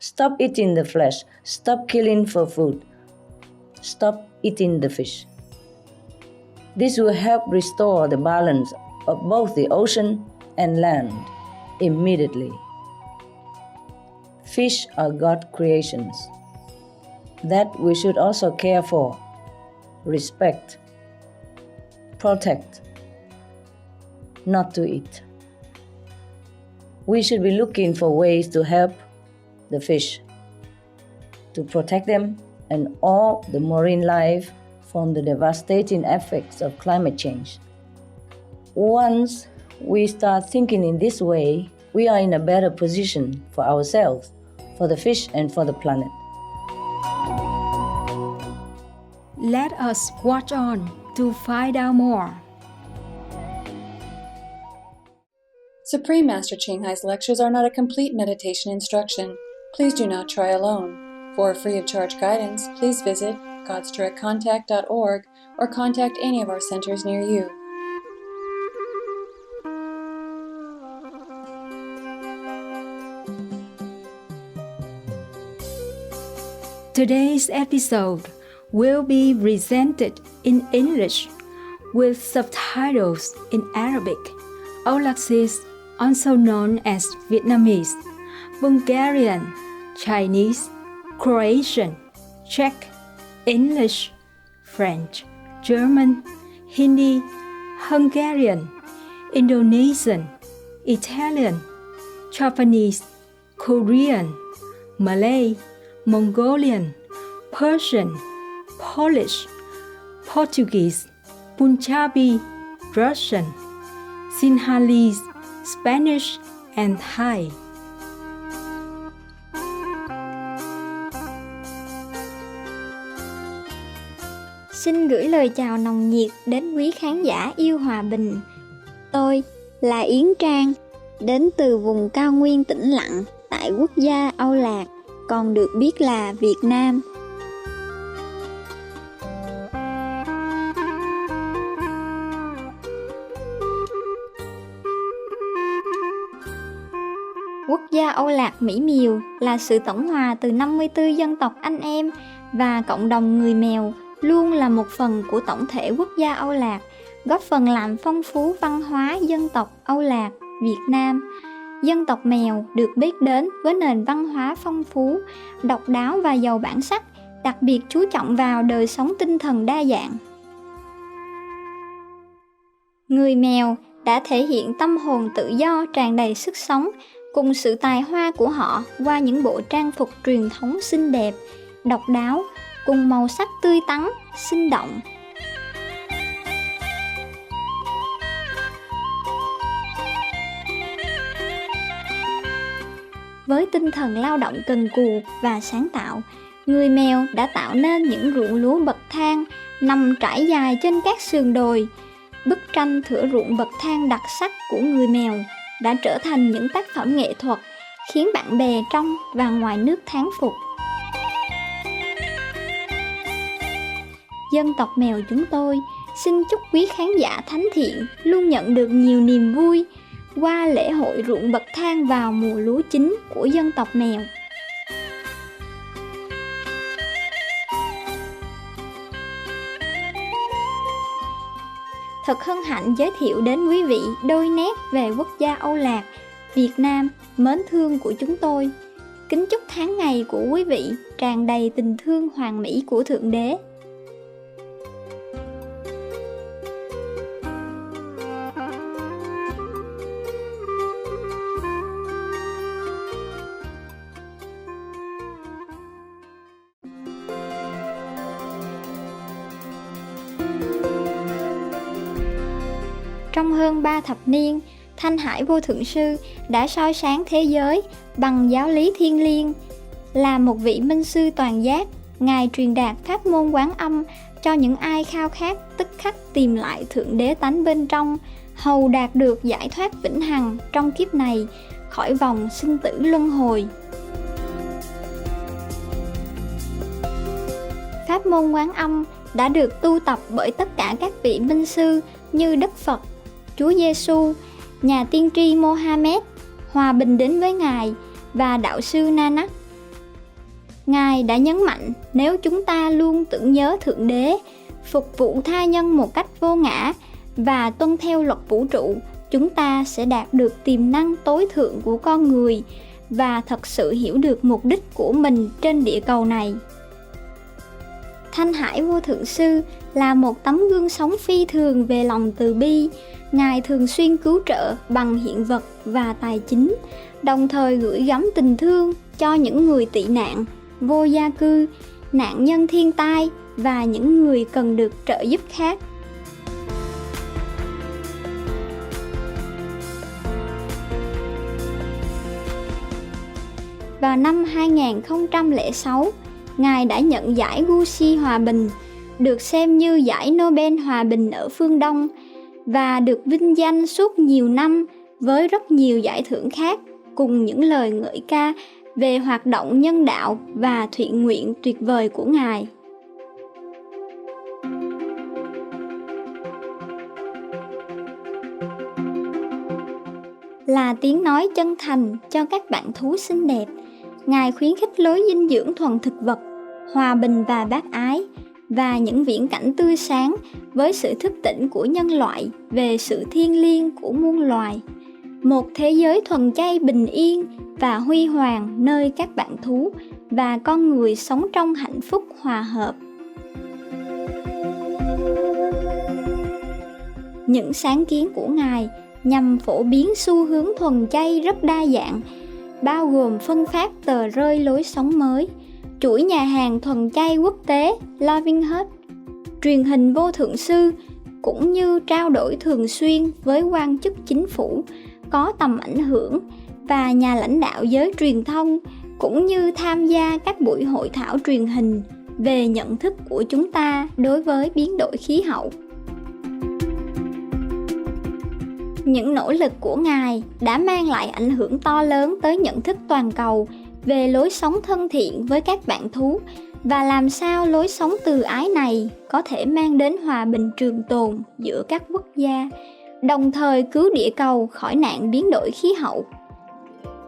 Stop eating the flesh. Stop killing for food. Stop eating the fish. This will help restore the balance of both the ocean and land immediately. Fish are God's creations that we should also care for, respect, protect, not to eat. We should be looking for ways to help the fish, to protect them and all the marine life from the devastating effects of climate change. Once we start thinking in this way, we are in a better position for ourselves, for the fish, and for the planet. Let us watch on to find out more. Supreme Master Ching Hai's lectures are not a complete meditation instruction. Please do not try alone. For free of charge guidance, please visit godsdirectcontact.org or contact any of our centers near you. Today's episode will be presented in English with subtitles in Arabic, Aulacese, also known as Vietnamese, Bulgarian, Chinese, Croatian, Czech, English, French, German, Hindi, Hungarian, Indonesian, Italian, Japanese, Korean, Malay, Mongolian, Persian, Polish, Portuguese, Punjabi, Russian, Sinhalese, Spanish, and Thai. Xin gửi lời chào nồng nhiệt đến quý khán giả yêu hòa bình. Tôi là Yến Trang, đến từ vùng cao nguyên tĩnh lặng tại quốc gia Âu Lạc, còn được biết là Việt Nam. Quốc gia Âu Lạc Mỹ Miều là sự tổng hòa từ 54 dân tộc anh em và cộng đồng người Mèo luôn là một phần của tổng thể quốc gia Âu Lạc, góp phần làm phong phú văn hóa dân tộc Âu Lạc, Việt Nam. Dân tộc Mèo được biết đến với nền văn hóa phong phú, độc đáo và giàu bản sắc, đặc biệt chú trọng vào đời sống tinh thần đa dạng. Người Mèo đã thể hiện tâm hồn tự do tràn đầy sức sống cùng sự tài hoa của họ qua những bộ trang phục truyền thống xinh đẹp, độc đáo, cùng màu sắc tươi tắn, sinh động. Với tinh thần lao động cần cù và sáng tạo, người Mèo đã tạo nên những ruộng lúa bậc thang nằm trải dài trên các sườn đồi. Bức tranh thửa ruộng bậc thang đặc sắc của người Mèo đã trở thành những tác phẩm nghệ thuật khiến bạn bè trong và ngoài nước thán phục. Dân tộc Mèo chúng tôi xin chúc quý khán giả thánh thiện luôn nhận được nhiều niềm vui qua lễ hội ruộng bậc thang vào mùa lúa chín của dân tộc Mèo. Thật hân hạnh giới thiệu đến quý vị đôi nét về quốc gia Âu Lạc, Việt Nam mến thương của chúng tôi. Kính chúc tháng ngày của quý vị tràn đầy tình thương hoàn mỹ của Thượng Đế. Trong hơn 3 thập niên, Thanh Hải Vô Thượng Sư đã soi sáng thế giới bằng giáo lý thiêng liêng. Là một vị minh sư toàn giác, Ngài truyền đạt pháp môn Quán Âm cho những ai khao khát tức khắc tìm lại Thượng Đế tánh bên trong, hầu đạt được giải thoát vĩnh hằng trong kiếp này, khỏi vòng sinh tử luân hồi. Pháp môn Quán Âm đã được tu tập bởi tất cả các vị minh sư như Đức Phật, Chúa Giêsu, nhà tiên tri Mohammed, hòa bình đến với Ngài, và đạo sư Nanak. Ngài đã nhấn mạnh nếu chúng ta luôn tưởng nhớ Thượng Đế, phục vụ tha nhân một cách vô ngã và tuân theo luật vũ trụ, chúng ta sẽ đạt được tiềm năng tối thượng của con người và thật sự hiểu được mục đích của mình trên địa cầu này. Thanh Hải Vô Thượng Sư là một tấm gương sống phi thường về lòng từ bi. Ngài thường xuyên cứu trợ bằng hiện vật và tài chính, đồng thời gửi gắm tình thương cho những người tị nạn, vô gia cư, nạn nhân thiên tai và những người cần được trợ giúp khác. Vào năm 2006, Ngài đã nhận giải Gucci Hòa Bình, được xem như giải Nobel Hòa Bình ở phương Đông, và được vinh danh suốt nhiều năm với rất nhiều giải thưởng khác, cùng những lời ngợi ca về hoạt động nhân đạo và thiện nguyện tuyệt vời của Ngài. Là tiếng nói chân thành cho các bạn thú xinh đẹp, Ngài khuyến khích lối dinh dưỡng thuần thực vật, hòa bình và bác ái, và những viễn cảnh tươi sáng với sự thức tỉnh của nhân loại về sự thiêng liêng của muôn loài. Một thế giới thuần chay bình yên và huy hoàng nơi các bạn thú và con người sống trong hạnh phúc hòa hợp. Những sáng kiến của Ngài nhằm phổ biến xu hướng thuần chay rất đa dạng, bao gồm phân phát tờ rơi lối sống mới, chuỗi nhà hàng thuần chay quốc tế Loving Hut, truyền hình vô thượng sư, cũng như trao đổi thường xuyên với quan chức chính phủ có tầm ảnh hưởng và nhà lãnh đạo giới truyền thông, cũng như tham gia các buổi hội thảo truyền hình về nhận thức của chúng ta đối với biến đổi khí hậu. Những nỗ lực của Ngài đã mang lại ảnh hưởng to lớn tới nhận thức toàn cầu về lối sống thân thiện với các bạn thú và làm sao lối sống từ ái này có thể mang đến hòa bình trường tồn giữa các quốc gia, đồng thời cứu địa cầu khỏi nạn biến đổi khí hậu.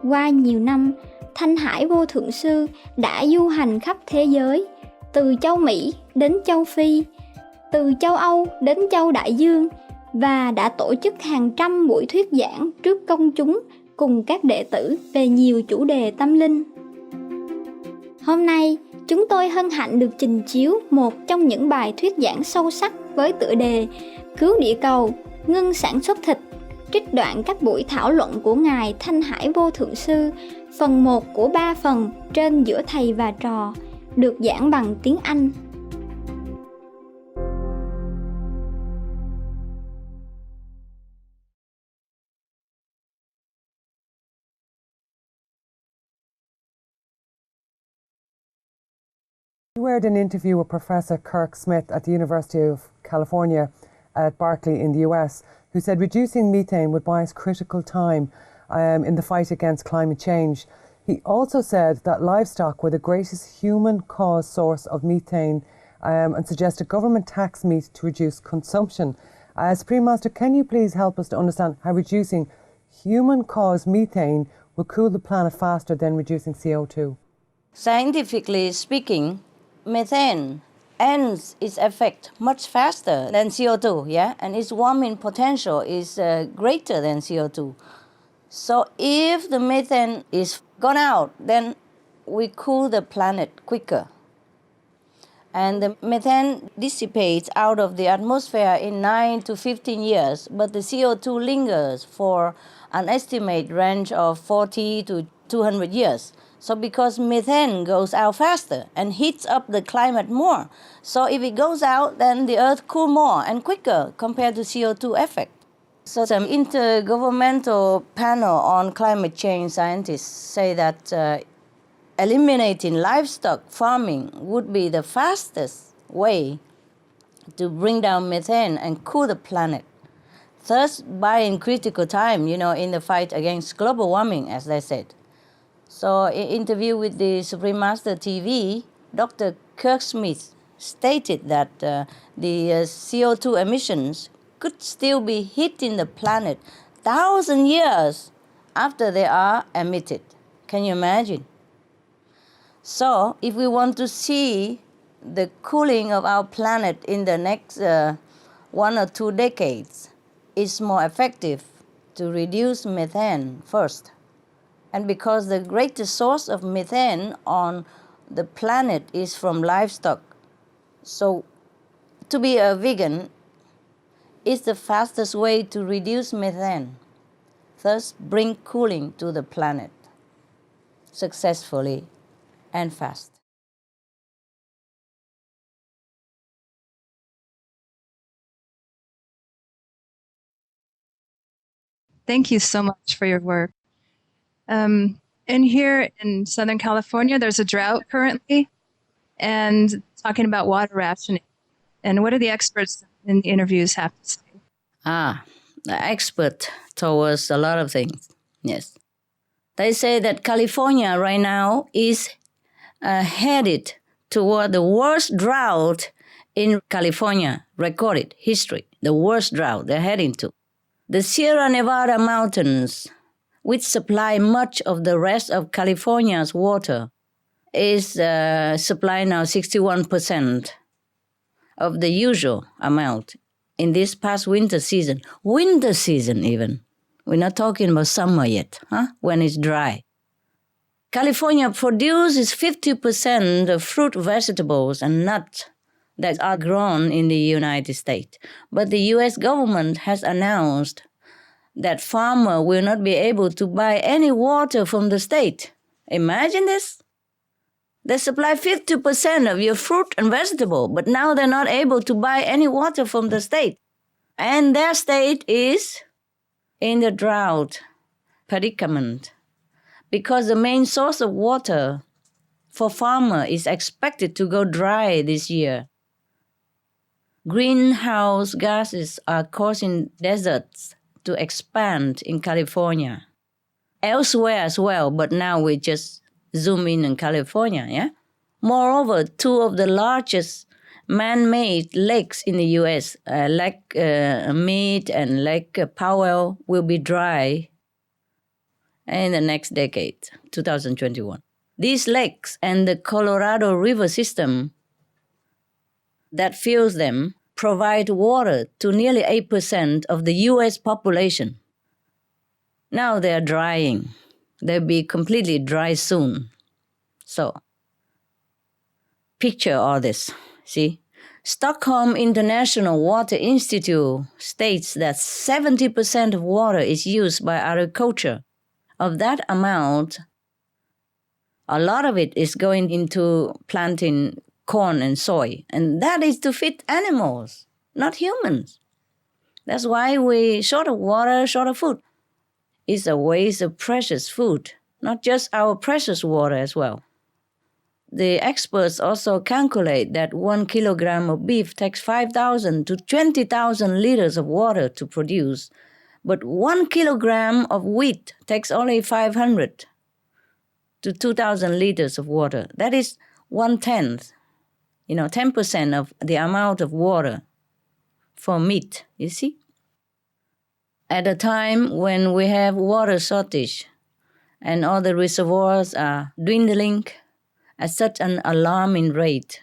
Qua nhiều năm, Thanh Hải Vô Thượng Sư đã du hành khắp thế giới, từ châu Mỹ đến châu Phi, từ châu Âu đến châu Đại Dương, và đã tổ chức hàng trăm buổi thuyết giảng trước công chúng cùng các đệ tử về nhiều chủ đề tâm linh. Hôm nay, chúng tôi hân hạnh được trình chiếu một trong những bài thuyết giảng sâu sắc với tựa đề Cứu địa cầu, ngưng sản xuất thịt, trích đoạn các buổi thảo luận của Ngài Thanh Hải Vô Thượng Sư, phần 1 của 3 phần trên giữa thầy và trò, được giảng bằng tiếng Anh. You heard an interview with Professor Kirk Smith at the University of California at Berkeley in the US, who said reducing methane would buy us critical time in the fight against climate change. He also said that livestock were the greatest human-caused source of methane and suggested government tax meat to reduce consumption. Supreme Master, can you please help us to understand how reducing human-caused methane will cool the planet faster than reducing CO2? Scientifically speaking, methane ends its effect much faster than CO2, yeah? And its warming potential is greater than CO2. So if the methane is gone out, then we cool the planet quicker. And the methane dissipates out of the atmosphere in 9 to 15 years, but the CO2 lingers for an estimated range of 40 to 200 years. So because methane goes out faster and heats up the climate more. So if it goes out, then the Earth cools more and quicker compared to CO2 effect. So some intergovernmental panel on climate change scientists say that eliminating livestock farming would be the fastest way to bring down methane and cool the planet, thus buying critical time, in the fight against global warming, as they said. So in an interview with the Supreme Master TV, Dr. Kirk Smith stated that the CO2 emissions could still be hitting the planet 1,000 years after they are emitted. Can you imagine? So if we want to see the cooling of our planet in the next 1 or 2 decades, it's more effective to reduce methane first. And because the greatest source of methane on the planet is from livestock, so to be a vegan is the fastest way to reduce methane, thus bring cooling to the planet successfully and fast. Thank you so much for your work. And here in Southern California, there's a drought currently, and talking about water rationing. And what do the experts in the interviews have to say? The expert told us a lot of things, yes. They say that California right now is headed toward the worst drought in California recorded history, the worst drought they're heading to. The Sierra Nevada mountains, which supply much of the rest of California's water, is supplying now 61% of the usual amount in this past winter season. Winter season even. We're not talking about summer yet, when it's dry. California produces 50% of fruit, vegetables, and nuts that are grown in the United States. But the U.S. government has announced that farmers will not be able to buy any water from the state. Imagine this. They supply 50% of your fruit and vegetable, but now they're not able to buy any water from the state. And their state is in the drought predicament because the main source of water for farmer is expected to go dry this year. Greenhouse gases are causing deserts to expand in California. Elsewhere as well, but now we just zoom in California, yeah? Moreover, 2 of the largest man-made lakes in the U.S., Lake Mead and Lake Powell, will be dry in the next decade, 2021. These lakes and the Colorado River system that fills them provide water to nearly 8% of the U.S. population. Now they're drying. They'll be completely dry soon. So, picture all this, see? Stockholm International Water Institute states that 70% of water is used by agriculture. Of that amount, a lot of it is going into planting corn and soy, and that is to feed animals, not humans. That's why we're short of water, short of food. It's a waste of precious food, not just our precious water as well. The experts also calculate that 1 kilogram of beef takes 5,000 to 20,000 liters of water to produce, but 1 kilogram of wheat takes only 500 to 2,000 liters of water. That is 1/10, 10% of the amount of water for meat, you see? At a time when we have water shortage and all the reservoirs are dwindling at such an alarming rate,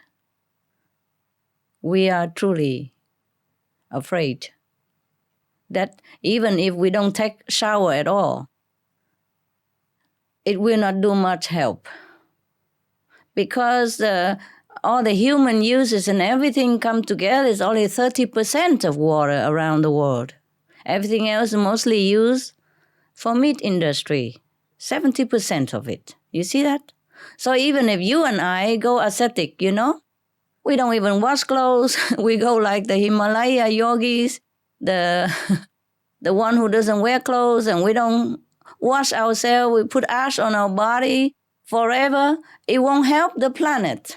we are truly afraid that even if we don't take a shower at all, it will not do much help. Because all the human uses and everything come together is only 30% of water around the world. Everything else is mostly used for meat industry, 70% of it. You see that? So even if you and I go ascetic, we don't even wash clothes. We go like the Himalaya yogis, the one who doesn't wear clothes, and we don't wash ourselves. We put ash on our body forever. It won't help the planet.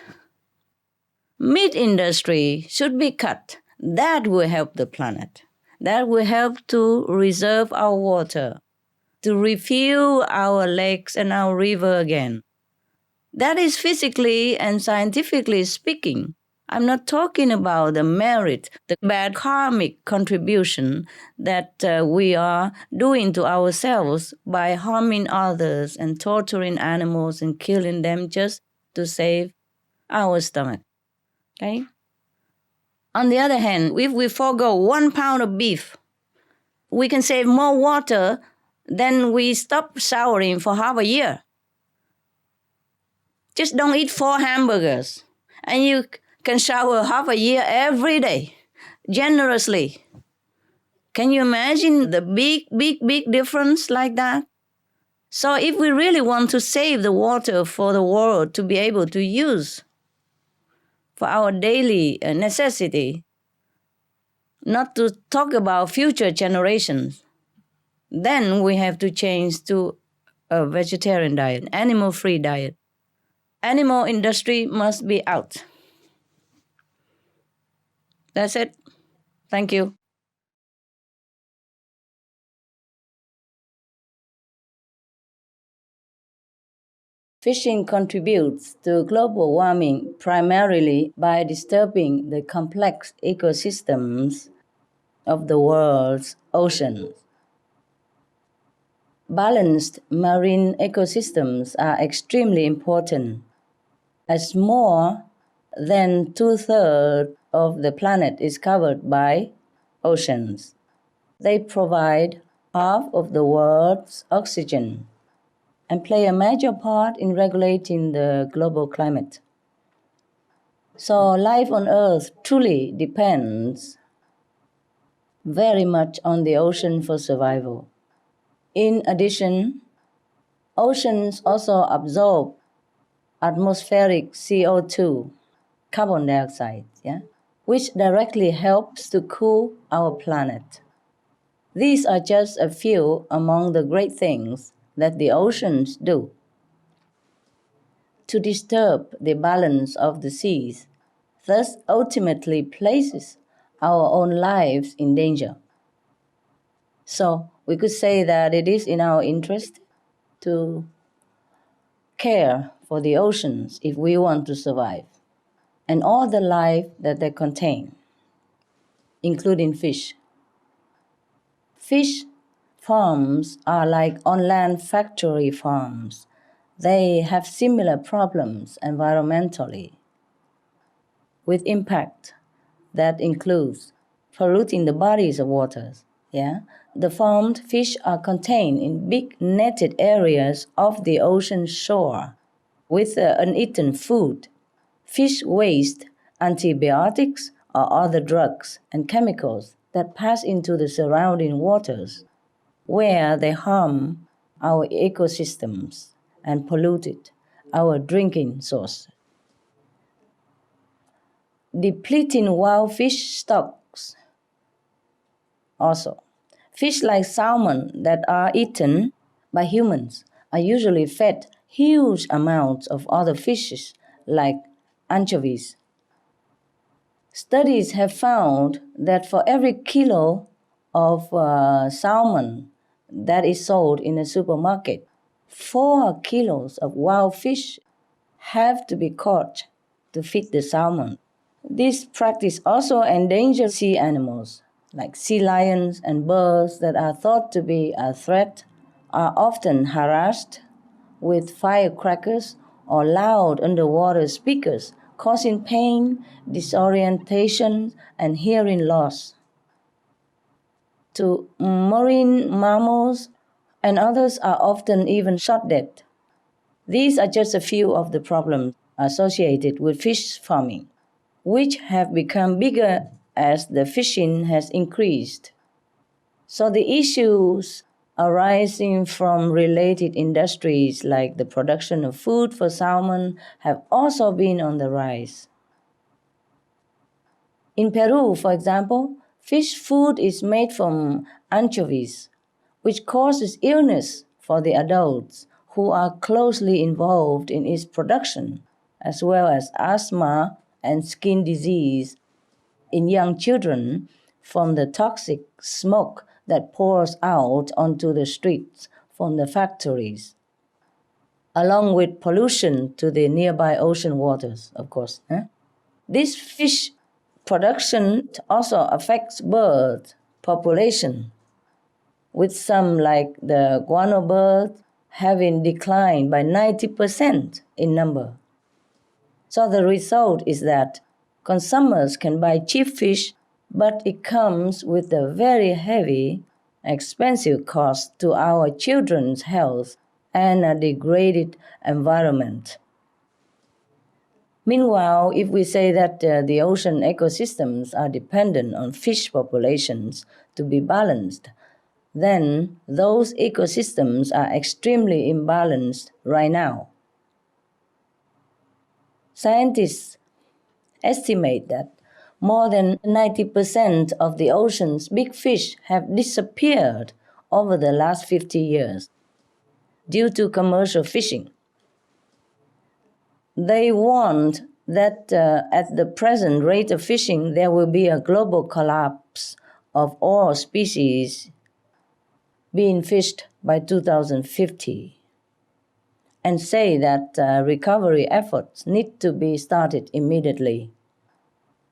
Meat industry should be cut. That will help the planet. That will help to reserve our water, to refuel our lakes and our river again. That is physically and scientifically speaking. I'm not talking about the merit, the bad karmic contribution that we are doing to ourselves by harming others and torturing animals and killing them just to save our stomach. Okay? On the other hand, if we forego 1 pound of beef, we can save more water than we stop showering for half a year. Just don't eat 4 hamburgers, and you can shower half a year every day, generously. Can you imagine the big difference like that? So if we really want to save the water for the world to be able to use for our daily necessity, not to talk about future generations, then we have to change to a vegetarian diet, animal-free diet. Animal industry must be out. That's it. Thank you. Fishing contributes to global warming primarily by disturbing the complex ecosystems of the world's oceans. Balanced marine ecosystems are extremely important, as more than 2/3 of the planet is covered by oceans. They provide half of the world's oxygen and play a major part in regulating the global climate. So life on Earth truly depends very much on the ocean for survival. In addition, oceans also absorb atmospheric CO2, carbon dioxide, which directly helps to cool our planet. These are just a few among the great things that the oceans do. To disturb the balance of the seas, thus ultimately places our own lives in danger. So we could say that it is in our interest to care for the oceans if we want to survive, and all the life that they contain, including fish. Fish farms are like on-land factory farms. They have similar problems environmentally, with impact that includes polluting the bodies of waters. The farmed fish are contained in big netted areas of the ocean shore with uneaten food, fish waste, antibiotics, or other drugs and chemicals that pass into the surrounding waters, where they harm our ecosystems and polluted our drinking source. Depleting wild fish stocks. Also, fish like salmon that are eaten by humans are usually fed huge amounts of other fishes like anchovies. Studies have found that for every kilo of salmon that is sold in a supermarket, 4 kilos of wild fish have to be caught to feed the salmon. This practice also endangers sea animals, like sea lions and birds that are thought to be a threat, are often harassed with firecrackers or loud underwater speakers, causing pain, disorientation, and hearing loss. To marine mammals and others are often even shot dead. These are just a few of the problems associated with fish farming, which have become bigger as the fishing has increased. So the issues arising from related industries like the production of food for salmon have also been on the rise. In Peru, for example, fish food is made from anchovies, which causes illness for the adults who are closely involved in its production, as well as asthma and skin disease in young children from the toxic smoke that pours out onto the streets from the factories, along with pollution to the nearby ocean waters, of course. This fish production also affects bird population, with some like the guano bird having declined by 90% in number. So the result is that consumers can buy cheap fish, but it comes with a very heavy, expensive cost to our children's health and a degraded environment. Meanwhile, if we say that the ocean ecosystems are dependent on fish populations to be balanced, then those ecosystems are extremely imbalanced right now. Scientists estimate that more than 90% of the ocean's big fish have disappeared over the last 50 years due to commercial fishing. They warned that at the present rate of fishing, there will be a global collapse of all species being fished by 2050, and say that recovery efforts need to be started immediately.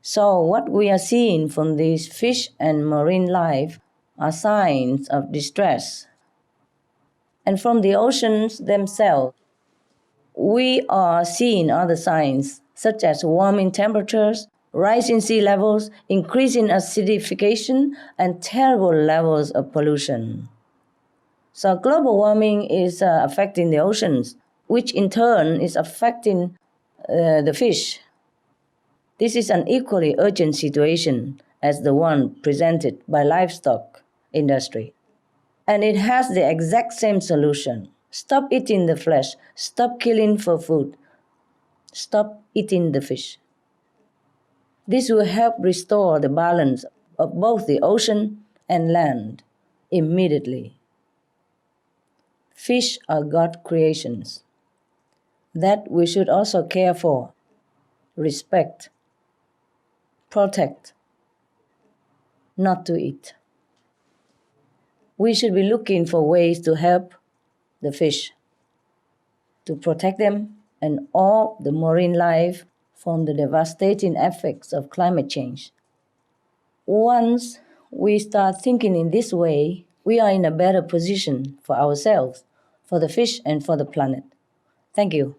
So what we are seeing from these fish and marine life are signs of distress. And from the oceans themselves, we are seeing other signs such as warming temperatures, rising sea levels, increasing acidification, and terrible levels of pollution. So global warming is affecting the oceans, which in turn is affecting the fish. This is an equally urgent situation as the one presented by livestock industry. And it has the exact same solution. Stop eating the flesh. Stop killing for food. Stop eating the fish. This will help restore the balance of both the ocean and land immediately. Fish are God's creations that we should also care for, respect, protect, not to eat. We should be looking for ways to help the fish, to protect them and all the marine life from the devastating effects of climate change. Once we start thinking in this way, we are in a better position for ourselves, for the fish, and for the planet. Thank you.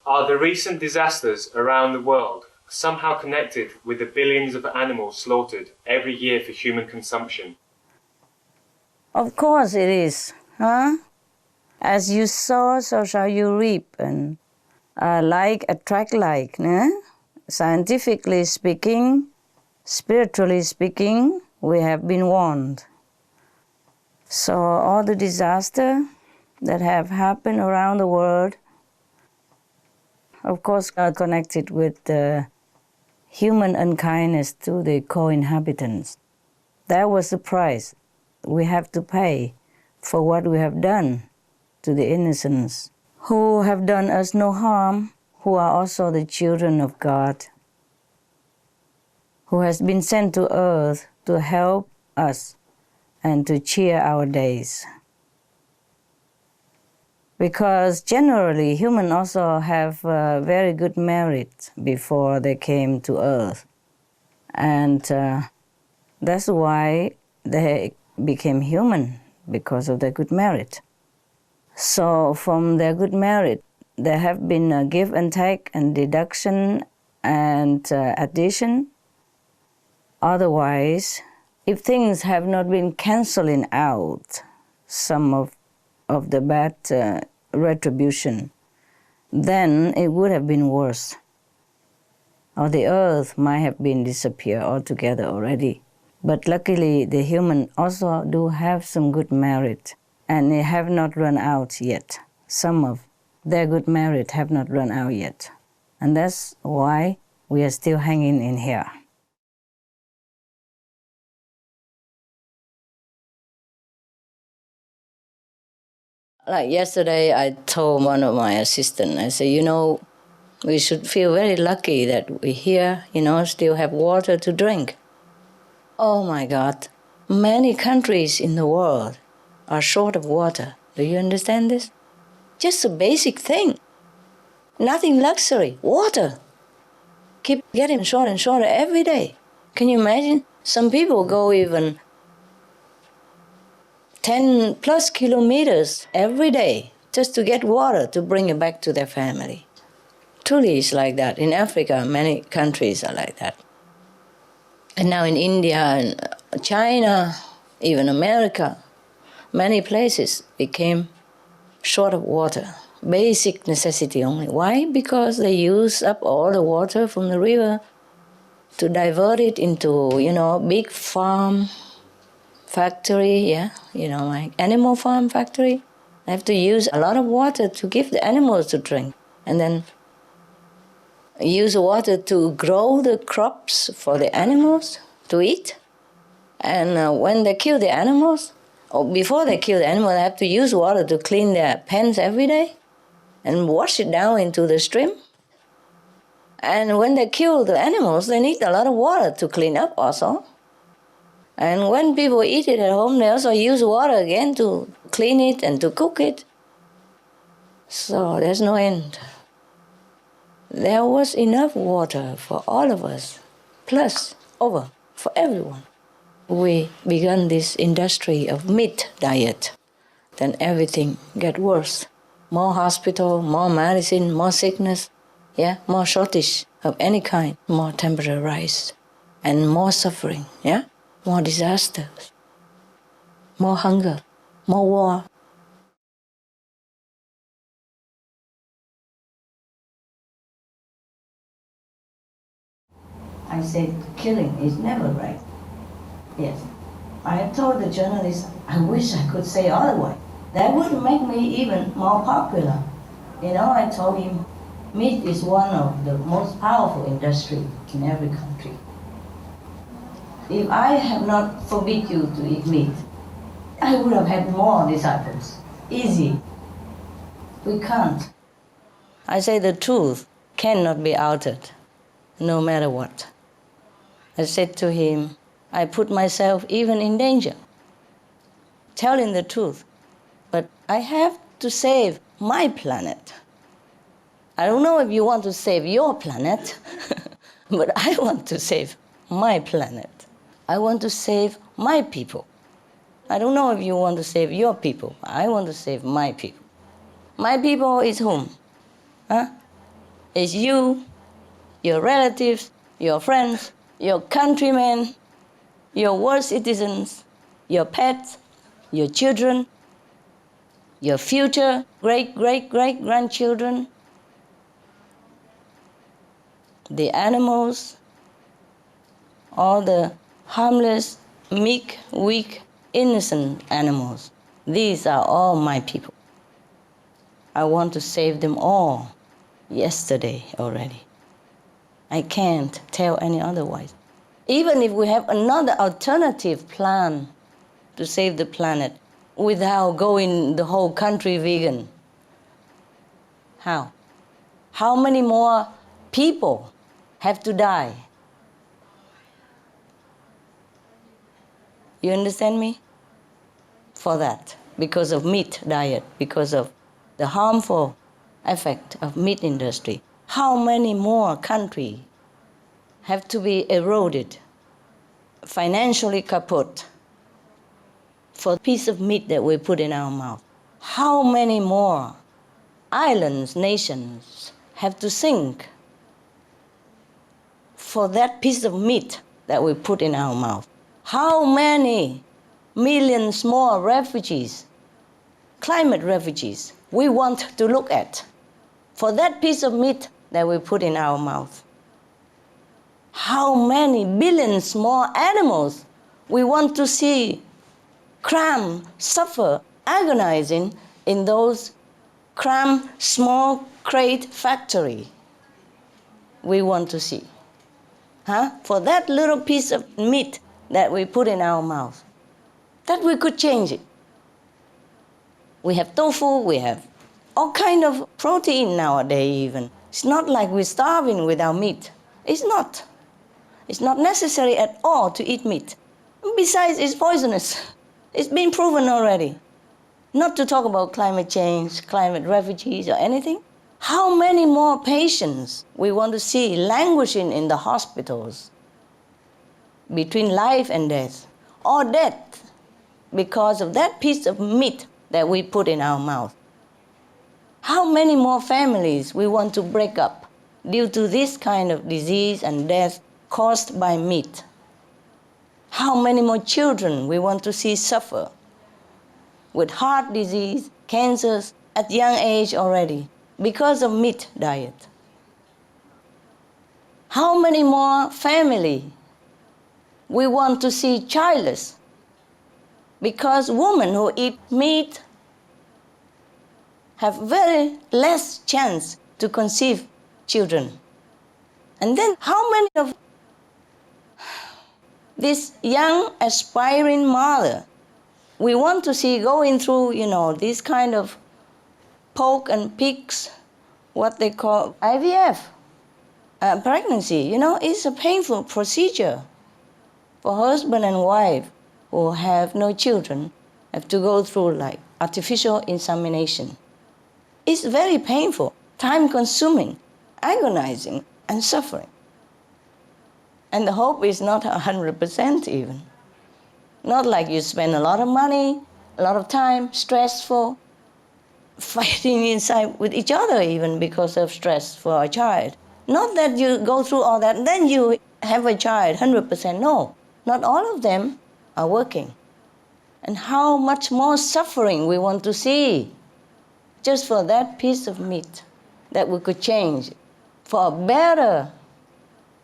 Are the recent disasters around the world somehow connected with the billions of animals slaughtered every year for human consumption? Of course it is, huh? As you sow, so shall you reap, and like attract like, né? Scientifically speaking, spiritually speaking, we have been warned. So all the disasters that have happened around the world, of course, are connected with the human unkindness to the co-inhabitants. That was the price we have to pay for what we have done to the innocents, who have done us no harm, who are also the children of God, who has been sent to earth to help us and to cheer our days. Because generally, humans also have very good merit before they came to earth. And that's why they became human, because of their good merit. So from their good merit, there have been a give and take and deduction and addition. Otherwise, if things have not been canceling out some of the bad retribution, then it would have been worse. Or the earth might have been disappeared altogether already. But luckily, the human also do have some good merit, and they have not run out yet. Some of their good merit have not run out yet. And that's why we are still hanging in here. Like yesterday, I told one of my assistants, I said, we should feel very lucky that we here, still have water to drink. Oh my God, many countries in the world are short of water. Do you understand this? Just a basic thing. Nothing luxury, water. Keep getting shorter and shorter every day. Can you imagine Some people go even 10 plus kilometers every day just to get water to bring it back to their family. Truly, it's like that. In Africa, many countries are like that. And now in India and China, even America, many places became short of water. Basic necessity only. Why? Because they use up all the water from the river to divert it into, big farm factory, like animal farm factory. They have to use a lot of water to give the animals to drink. And then use water to grow the crops for the animals to eat. And when they kill the animals, or before they kill the animal, they have to use water to clean their pens every day and wash it down into the stream. And when they kill the animals, they need a lot of water to clean up also. And when people eat it at home, they also use water again to clean it and to cook it. So there's no end. There was enough water for all of us, plus over for everyone. We began this industry of meat diet. Then everything get worse. More hospital, more medicine, more sickness, more shortage of any kind, more temperature rise, and more suffering, more disasters, more hunger, more war. I said killing is never right. Yes. I told the journalist, I wish I could say otherwise. That would make me even more popular. I told him, meat is one of the most powerful industry in every country. If I have not forbid you to eat meat, I would have had more disciples. Easy. We can't. I say the truth cannot be altered, no matter what. I said to him, I put myself even in danger, telling the truth. But I have to save my planet. I don't know if you want to save your planet, but I want to save my planet. I want to save my people. I don't know if you want to save your people. I want to save my people. My people is whom? It's you, your relatives, your friends, your countrymen, your world citizens, your pets, your children, your future great-great-great-grandchildren, the animals, all the harmless, meek, weak, innocent animals. These are all my people. I want to save them all yesterday already. I can't tell any otherwise. Even if we have another alternative plan to save the planet without going the whole country vegan, how? How many more people have to die? You understand me? For that, because of meat diet, because of the harmful effect of meat industry. How many more countries have to be eroded, financially kaput, for a piece of meat that we put in our mouth? How many more islands, nations have to sink for that piece of meat that we put in our mouth? How many millions more refugees, climate refugees, we want to look at for that piece of meat that we put in our mouth? How many billions more animals we want to see cram, suffer, agonizing in those cram, small crate factory we want to see? For that little piece of meat that we put in our mouth, that we could change it. We have tofu, we have all kind of protein nowadays even. It's not like we're starving without meat. It's not. It's not necessary at all to eat meat. Besides, it's poisonous. It's been proven already. Not to talk about climate change, climate refugees or anything. How many more patients we want to see languishing in the hospitals between life and death, or death because of that piece of meat that we put in our mouth. How many more families we want to break up due to this kind of disease and death caused by meat? How many more children we want to see suffer with heart disease, cancers at young age already because of meat diet? How many more family we want to see childless because women who eat meat have very less chance to conceive children? And then how many of this young aspiring mother we want to see going through, this kind of pork and pigs, what they call IVF, pregnancy, it's a painful procedure for husband and wife who have no children, have to go through like artificial insemination. It's very painful, time-consuming, agonizing, and suffering. And the hope is not 100% even. Not like you spend a lot of money, a lot of time, stressful, fighting inside with each other even because of stress for a child. Not that you go through all that and then you have a child 100%. No, not all of them are working. And how much more suffering we want to see just for that piece of meat that we could change for a better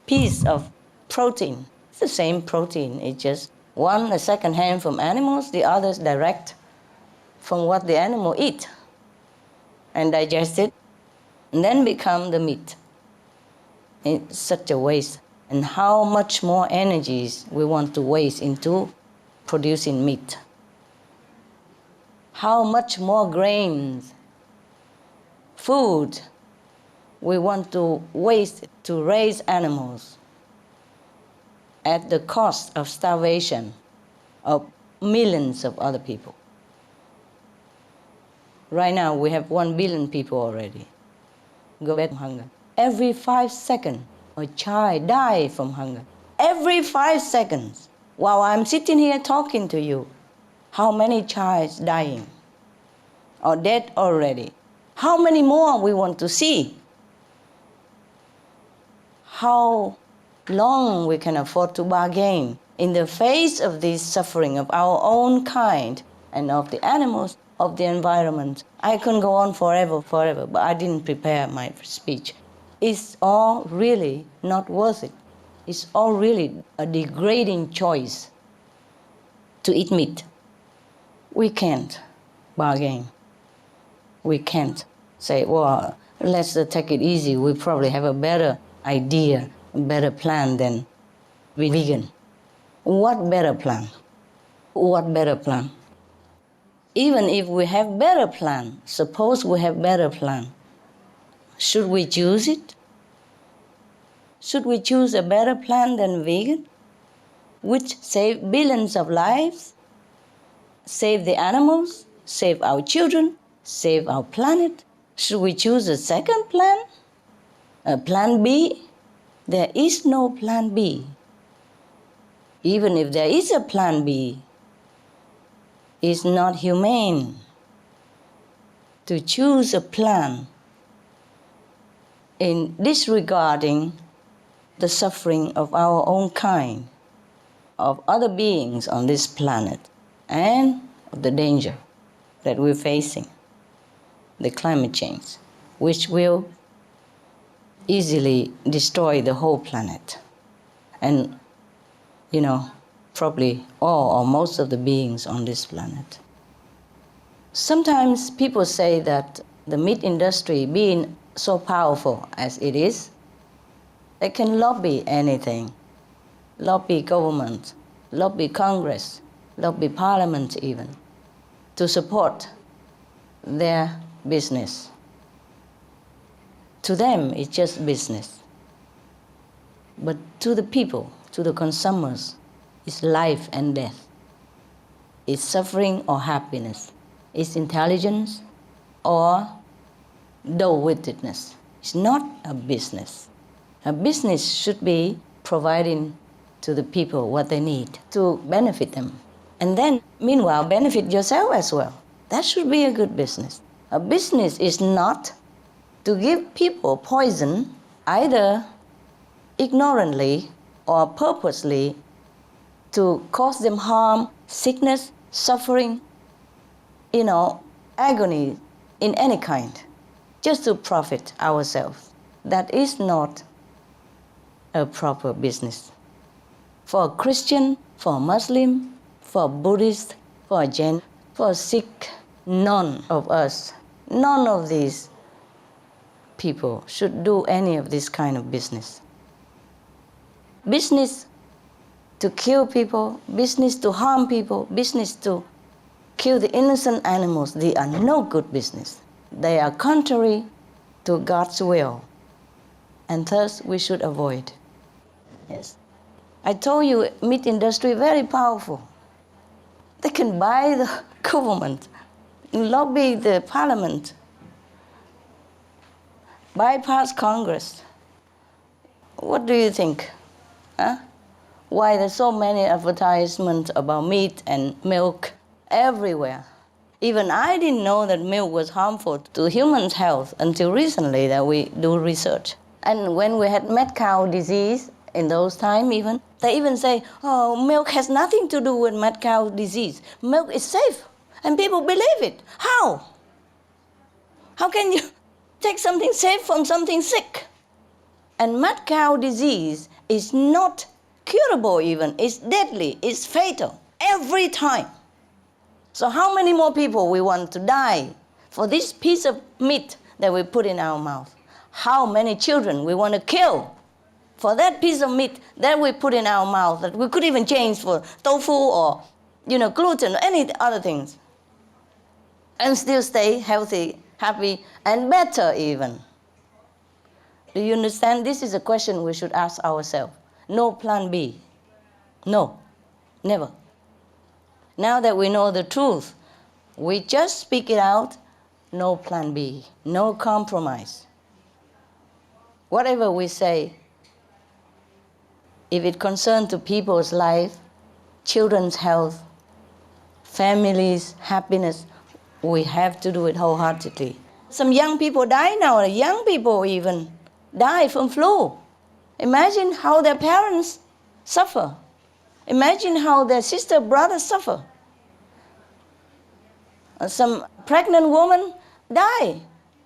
piece of protein. It's the same protein, it's just one a second hand from animals, the others direct from what the animal eat and digest it and then become the meat. It's such a waste. And how much more energies we want to waste into producing meat. How much more grains, food we want to waste to raise animals at the cost of starvation of millions of other people. Right now we have 1 billion people already go back from hunger. Every 5 seconds a child dies from hunger. Every 5 seconds while I'm sitting here talking to you, how many childs dying or dead already? How many more we want to see? How long we can afford to bargain in the face of this suffering of our own kind and of the animals, of the environment. I can go on forever, but I didn't prepare my speech. It's all really not worth it. It's all really a degrading choice to eat meat. We can't bargain. We can't say, well, let's take it easy. We probably have a better idea, a better plan than vegan. What better plan? What better plan? Even if we have better plan, suppose we have better plan, should we choose it? Should we choose a better plan than vegan, which save billions of lives, save the animals, save our children, save our planet? Should we choose a second plan? A plan B? There is no plan B. Even if there is a plan B, it's not humane to choose a plan in disregarding the suffering of our own kind, of other beings on this planet, and of the danger that we're facing, the climate change, which will easily destroy the whole planet. And, probably all or most of the beings on this planet. Sometimes people say that the meat industry, being so powerful as it is, they can lobby anything, lobby government, lobby Congress, lobby Parliament even, to support their business. To them, it's just business. But to the people, to the consumers, it's life and death. It's suffering or happiness. It's intelligence or dull-wittedness. It's not a business. A business should be providing to the people what they need to benefit them. And then, meanwhile, benefit yourself as well. That should be a good business. A business is not to give people poison either ignorantly or purposely to cause them harm, sickness, suffering, agony in any kind, just to profit ourselves. That is not a proper business. For a Christian, for a Muslim, for a Buddhist, for a Jain, for a Sikh, none of us, none of these people should do any of this kind of business. Business to kill people, business to harm people, business to kill the innocent animals, they are no good business. They are contrary to God's will, and thus we should avoid. Yes. I told you, meat industry very powerful. They can buy the government, lobby the parliament, bypass Congress. What do you think? Huh? Why there's so many advertisements about meat and milk everywhere? Even I didn't know that milk was harmful to human health until recently that we do research. And when we had mad cow disease, in those times even, they even say, oh, milk has nothing to do with mad cow disease. Milk is safe, and people believe it. How? How can you take something safe from something sick? And mad cow disease is not curable even, it's deadly, it's fatal, every time. So how many more people we want to die for this piece of meat that we put in our mouth? How many children we want to kill for that piece of meat that we put in our mouth that we could even change for tofu or, gluten or any other things, and still stay healthy, happy, and better even. Do you understand? This is a question we should ask ourselves. No plan B. No, never. Now that we know the truth, we just speak it out. No plan B, no compromise. Whatever we say, if it concerns to people's life, children's health, families' happiness, we have to do it wholeheartedly. Some young people die now, young people even die from flu. Imagine how their parents suffer. Imagine how their sister, brothers suffer. Some pregnant women die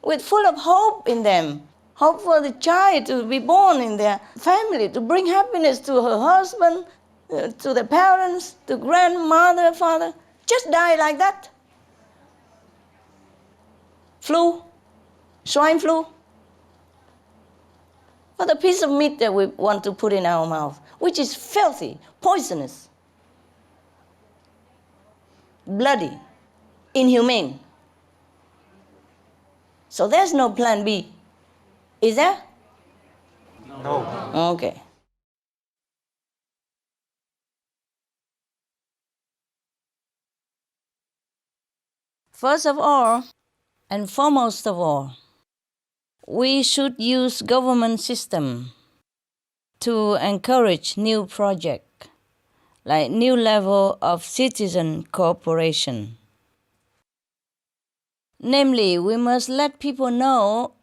with full of hope in them. Hope for the child to be born in their family, to bring happiness to her husband, to the parents, to grandmother, father. Just die like that. Flu, swine flu. For the piece of meat that we want to put in our mouth, which is filthy, poisonous, bloody, inhumane. So there's no plan B. Is there? No. Okay. First of all, and foremost of all, we should use government system to encourage new project, like new level of citizen cooperation. Namely, we must let people know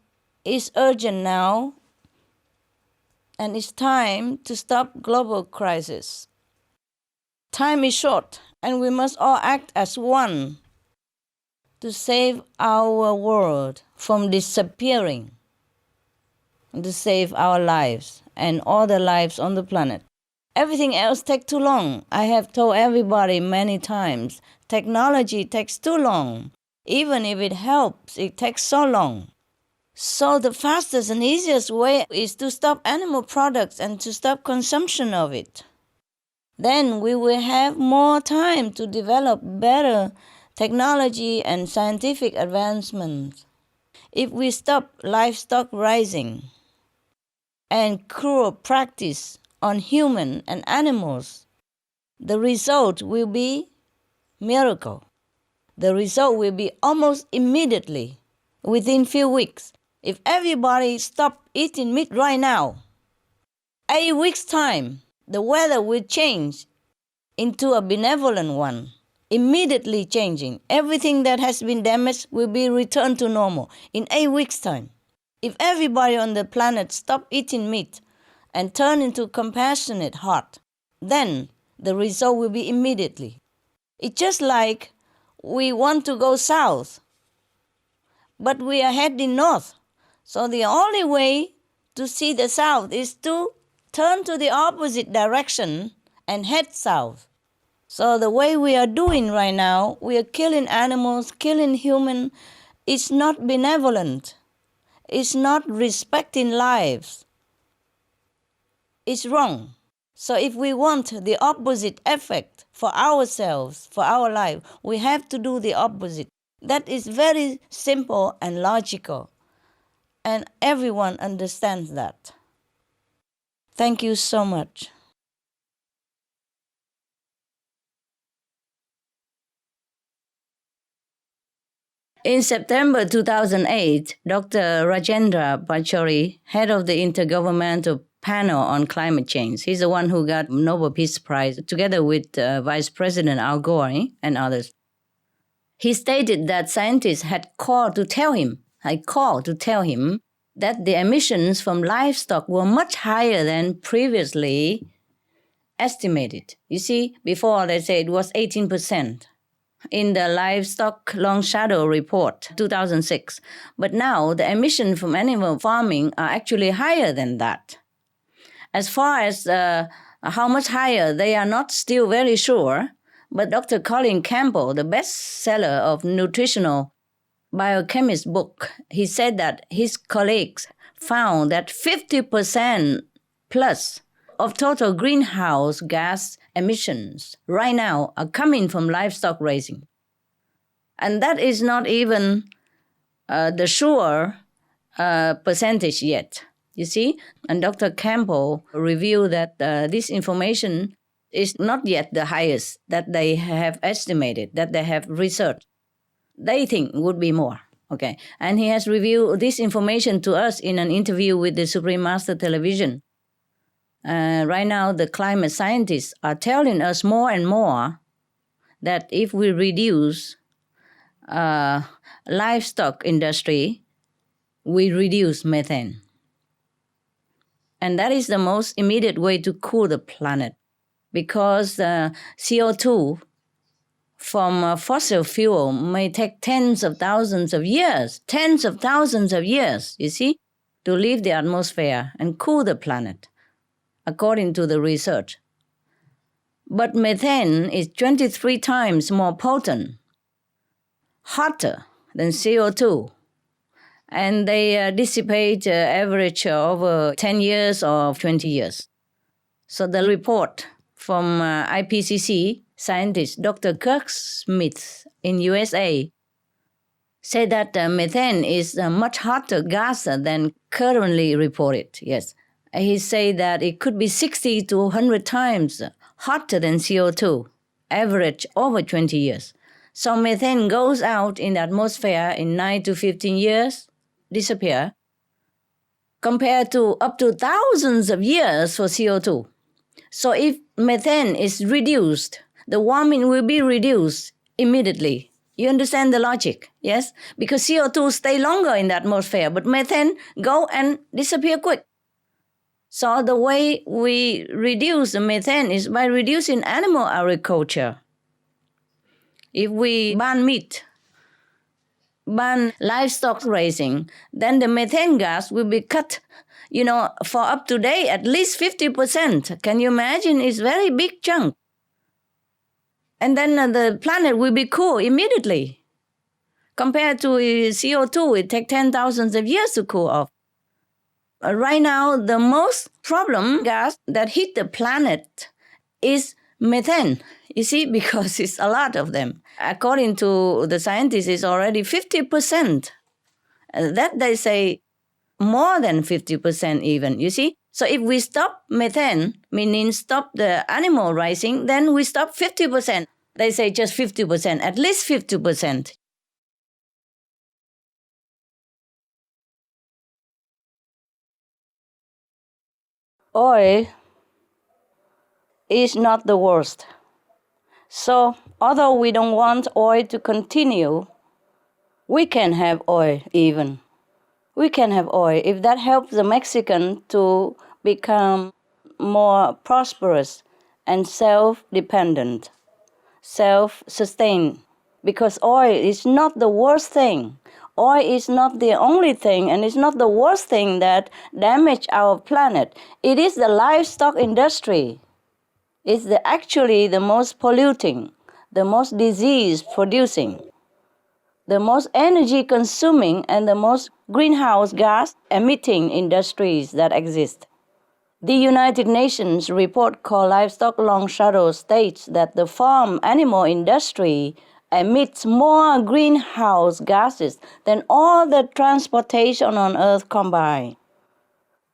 it's urgent now and it's time to stop global crisis. Time is short and we must all act as one to save our world from disappearing, to save our lives and all the lives on the planet. Everything else takes too long. I have told everybody many times, technology takes too long. Even if it helps, it takes so long. So the fastest and easiest way is to stop animal products and to stop consumption of it. Then we will have more time to develop better technology and scientific advancements. If we stop livestock raising and cruel practice on human and animals, the result will be miracle. The result will be almost immediately, within few weeks. If everybody stopped eating meat right now, 8 weeks' time, the weather will change into a benevolent one, immediately changing. Everything that has been damaged will be returned to normal in 8 weeks' time. If everybody on the planet stop eating meat and turn into compassionate heart, then the result will be immediately. It's just like we want to go south, but we are heading north. So the only way to see the south is to turn to the opposite direction and head south. So the way we are doing right now, we are killing animals, killing humans. It's not benevolent. It's not respecting lives. It's wrong. So if we want the opposite effect for ourselves, for our life, we have to do the opposite. That is very simple and logical. And everyone understands that. Thank you so much. In September 2008, Dr. Rajendra Pachauri, head of the Intergovernmental Panel on Climate Change, he's the one who got Nobel Peace Prize together with Vice President Al Gore and others. He stated that scientists had called to tell him that the emissions from livestock were much higher than previously estimated. You see, before they said it was 18%. In the Livestock Long Shadow Report, 2006. But now the emissions from animal farming are actually higher than that. As far as how much higher, they are not still very sure. But Dr. Colin Campbell, the bestseller of nutritional biochemist book, he said that his colleagues found that 50% plus of total greenhouse gas emissions right now are coming from livestock raising. And that is not even the sure percentage yet, you see. And Dr. Campbell revealed that this information is not yet the highest that they have estimated, that they have researched. They think would be more, okay. And he has revealed this information to us in an interview with the Supreme Master Television. Right now, the climate scientists are telling us more and more that if we reduce livestock industry, we reduce methane. And that is the most immediate way to cool the planet, because CO2 from fossil fuel may take tens of thousands of years, you see, to leave the atmosphere and cool the planet, according to the research. But methane is 23 times more potent, hotter than CO2. And they dissipate average over 10 years or 20 years. So the report from IPCC scientist Dr. Kirk Smith in USA said that methane is a much hotter gas than currently reported, yes. He said that it could be 60 to 100 times hotter than CO2, average over 20 years. So methane goes out in the atmosphere in 9 to 15 years, disappear, compared to up to thousands of years for CO2. So if methane is reduced, the warming will be reduced immediately. You understand the logic, yes? Because CO2 stay longer in the atmosphere, but methane go and disappear quick. So the way we reduce the methane is by reducing animal agriculture. If we ban meat, ban livestock raising, then the methane gas will be cut, for up to date, at least 50%. Can you imagine? It's a very big chunk. And then the planet will be cool immediately. Compared to CO2, it takes 10,000 of years to cool off. Right now, the most problem gas that hit the planet is methane, you see, because it's a lot of them. According to the scientists, it's already 50%. That they say more than 50% even, you see. So if we stop methane, meaning stop the animal rising, then we stop 50%. They say just 50%, at least 50%. Oil is not the worst. So, although we don't want oil to continue, we can have oil even. We can have oil if that helps the Mexican to become more prosperous and self-dependent, self-sustained. Because oil is not the worst thing. Oil is not the only thing, and it's not the worst thing that damages our planet. It is the livestock industry. It's actually the most polluting, the most disease-producing, the most energy-consuming, and the most greenhouse gas-emitting industries that exist. The United Nations report called Livestock Long Shadow states that the farm animal industry emits more greenhouse gases than all the transportation on Earth combined.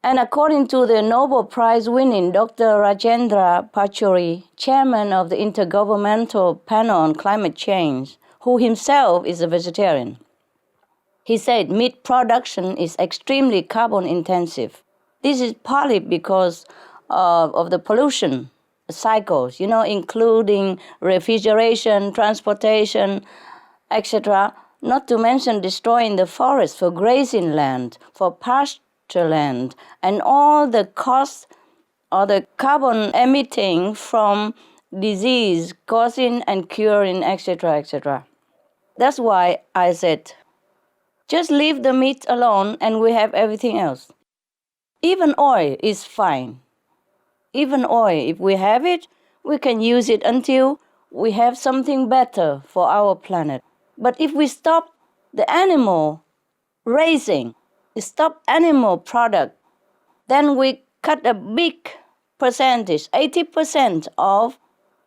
And according to the Nobel Prize-winning Dr. Rajendra Pachauri, chairman of the Intergovernmental Panel on Climate Change, who himself is a vegetarian, he said meat production is extremely carbon intensive. This is partly because of the pollution cycles, including refrigeration, transportation, etc., not to mention destroying the forest for grazing land, for pasture land, and all the costs or the carbon emitting from disease causing and curing, etc., etc. That's why I said, just leave the meat alone and we have everything else. Even oil is fine. Even oil, if we have it, we can use it until we have something better for our planet. But if we stop the animal raising, stop animal product, then we cut a big percentage, 80% of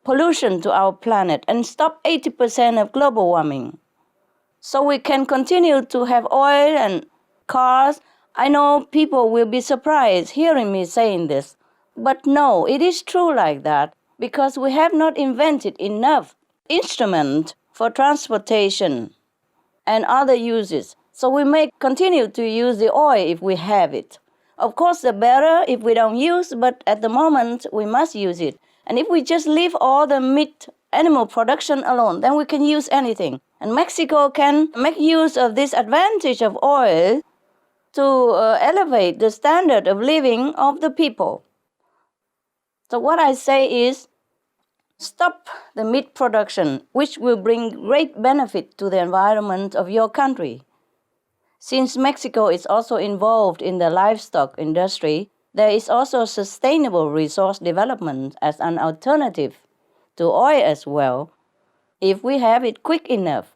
pollution to our planet, and stop 80% of global warming. So we can continue to have oil and cars. I know people will be surprised hearing me saying this. But no, it is true like that because we have not invented enough instrument for transportation and other uses. So we may continue to use the oil if we have it. Of course, the better if we don't use, but at the moment we must use it. And if we just leave all the meat animal production alone, then we can use anything. And Mexico can make use of this advantage of oil to elevate the standard of living of the people. So what I say is, stop the meat production, which will bring great benefit to the environment of your country. Since Mexico is also involved in the livestock industry, there is also sustainable resource development as an alternative to oil as well, if we have it quick enough.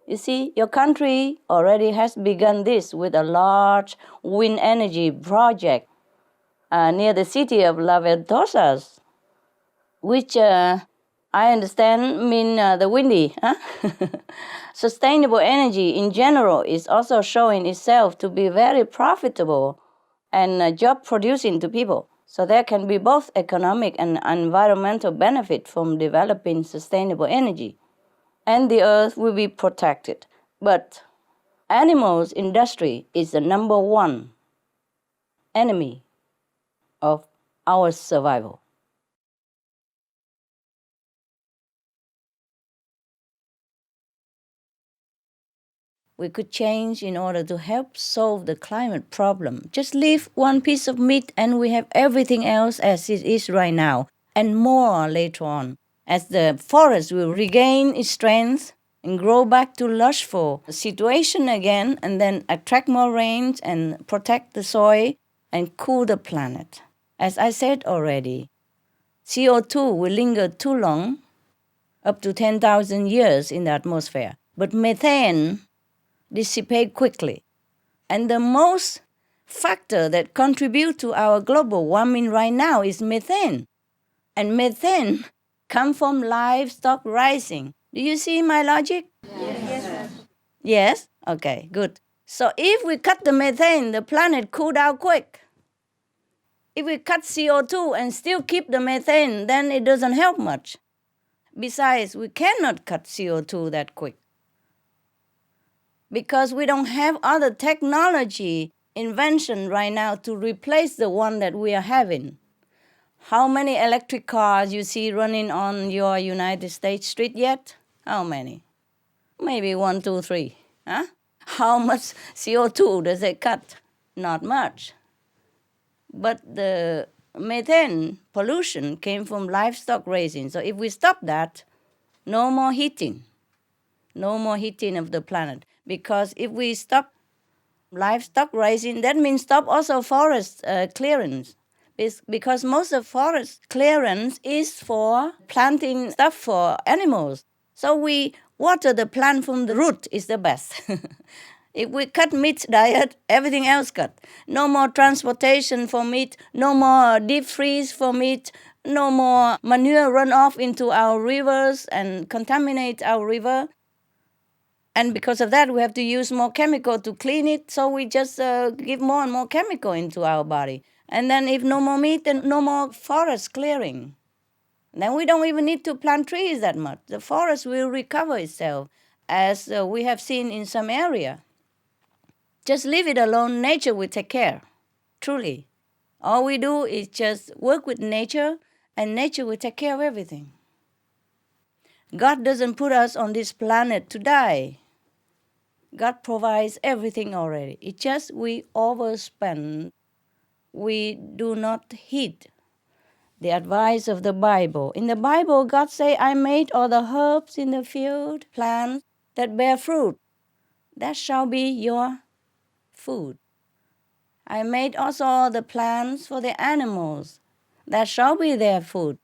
You see, your country already has begun this with a large wind energy project near the city of La Ventosas, which I understand mean the windy. Sustainable energy in general is also showing itself to be very profitable and job producing to people. So there can be both economic and environmental benefit from developing sustainable energy. And the earth will be protected. But animals industry is the number one enemy of our survival. We could change in order to help solve the climate problem. Just leave one piece of meat and we have everything else as it is right now, and more later on, as the forest will regain its strength and grow back to lushful situation again, and then attract more rains and protect the soil and cool the planet. As I said already, CO2 will linger too long, up to 10,000 years in the atmosphere, but methane dissipate quickly. And the most factor that contribute to our global warming right now is methane. And methane comes from livestock rising. Do you see my logic? Yes. Yes? Okay, good. So if we cut the methane, the planet cool down quick. If we cut CO2 and still keep the methane, then it doesn't help much. Besides, we cannot cut CO2 that quick, because we don't have other technology invention right now to replace the one that we are having. How many electric cars you see running on your United States street yet? How many? Maybe 1, 2, 3. Huh? How much CO2 does it cut? Not much. But the methane pollution came from livestock raising. So if we stop that, no more heating. No more heating of the planet. Because if we stop livestock raising, that means stop also forest clearance. Because most of forest clearance is for planting stuff for animals. So we water the plant from the root is the best. If we cut meat diet, everything else cut. No more transportation for meat, no more deep freeze for meat, no more manure run off into our rivers and contaminate our river. And because of that, we have to use more chemical to clean it, so we just give more and more chemical into our body. And then if no more meat, then no more forest clearing. Then we don't even need to plant trees that much. The forest will recover itself, as we have seen in some area. Just leave it alone, nature will take care, truly. All we do is just work with nature, and nature will take care of everything. God doesn't put us on this planet to die. God provides everything already. It's just we overspend. We do not heed the advice of the Bible. In the Bible, God say, I made all the herbs in the field, plants that bear fruit. That shall be your food. I made also all the plants for the animals. That shall be their food.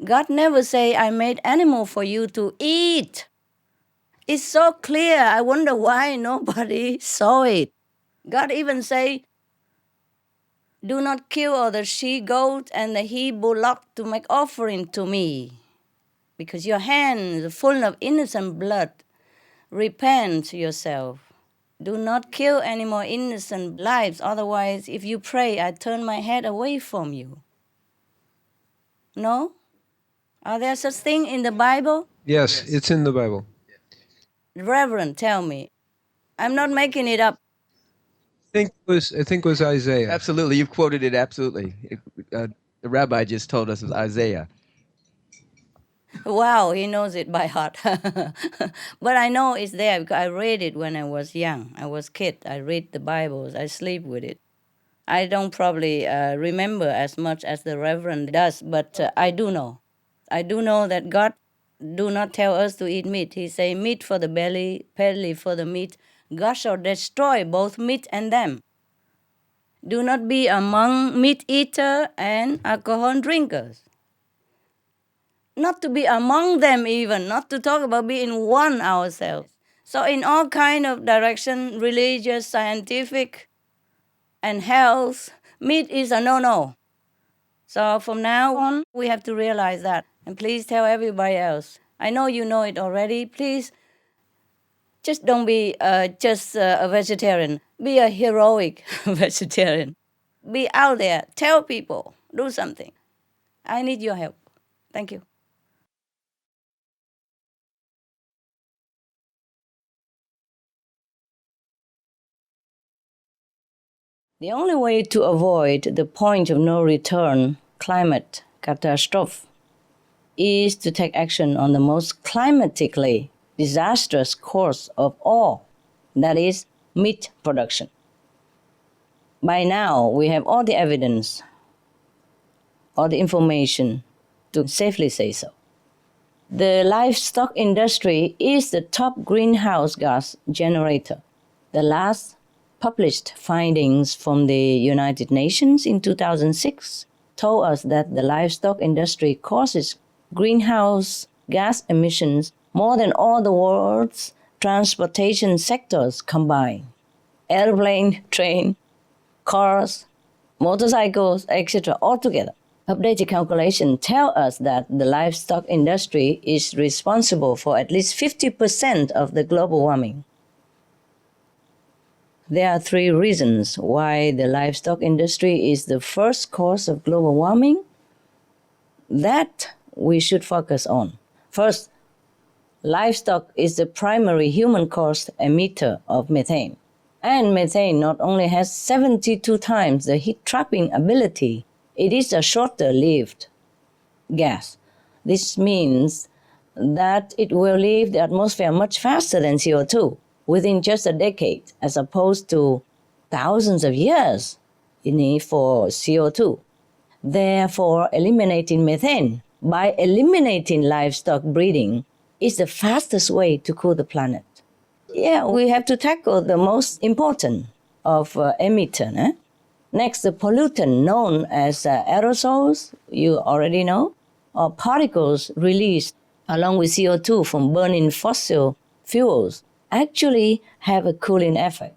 God never say, I made animal for you to eat. It's so clear. I wonder why nobody saw it. God even say, do not kill all the she-goat and the he-bullock to make offering to me, because your hands are full of innocent blood. Repent yourself. Do not kill any more innocent lives. Otherwise, if you pray, I turn my head away from you. No? Are there such things in the Bible? Yes, it's in the Bible. Reverend, tell me. I'm not making it up. I think it was Isaiah. Absolutely, you've quoted it absolutely. The rabbi just told us it was Isaiah. Wow, he knows it by heart. But I know it's there because I read it when I was young. I was a kid. I read the Bibles. I sleep with it. I don't probably remember as much as the Reverend does, but I do know. I do know that God do not tell us to eat meat. He say, meat for the belly, belly for the meat. God shall destroy both meat and them. Do not be among meat eater and alcohol drinkers. Not to be among them even, not to talk about being one ourselves. So in all kind of direction, religious, scientific, and health, meat is a no-no. So from now on, we have to realize that. And please tell everybody else. I know you know it already. Please, just don't be just a vegetarian. Be a heroic vegetarian. Be out there. Tell people. Do something. I need your help. Thank you. The only way to avoid the point of no return, climate catastrophe, is to take action on the most climatically disastrous course of all, that is, meat production. By now, we have all the evidence, all the information to safely say so. The livestock industry is the top greenhouse gas generator. The last published findings from the United Nations in 2006 told us that the livestock industry causes greenhouse gas emissions more than all the world's transportation sectors combined. Airplane, train, cars, motorcycles, etc. altogether. Updated calculations tell us that the livestock industry is responsible for at least 50% of the global warming. There are 3 reasons why the livestock industry is the first cause of global warming that we should focus on. First, livestock is the primary human-caused emitter of methane. And methane not only has 72 times the heat-trapping ability it is a shorter-lived gas. This means that it will leave the atmosphere much faster than CO2, within just a decade, as opposed to thousands of years you need for CO2. Therefore, eliminating methane by eliminating livestock breeding is the fastest way to cool the planet. Yeah, we have to tackle the most important of emitter. Next, the pollutant known as aerosols, you already know, or particles released along with CO2 from burning fossil fuels actually have a cooling effect.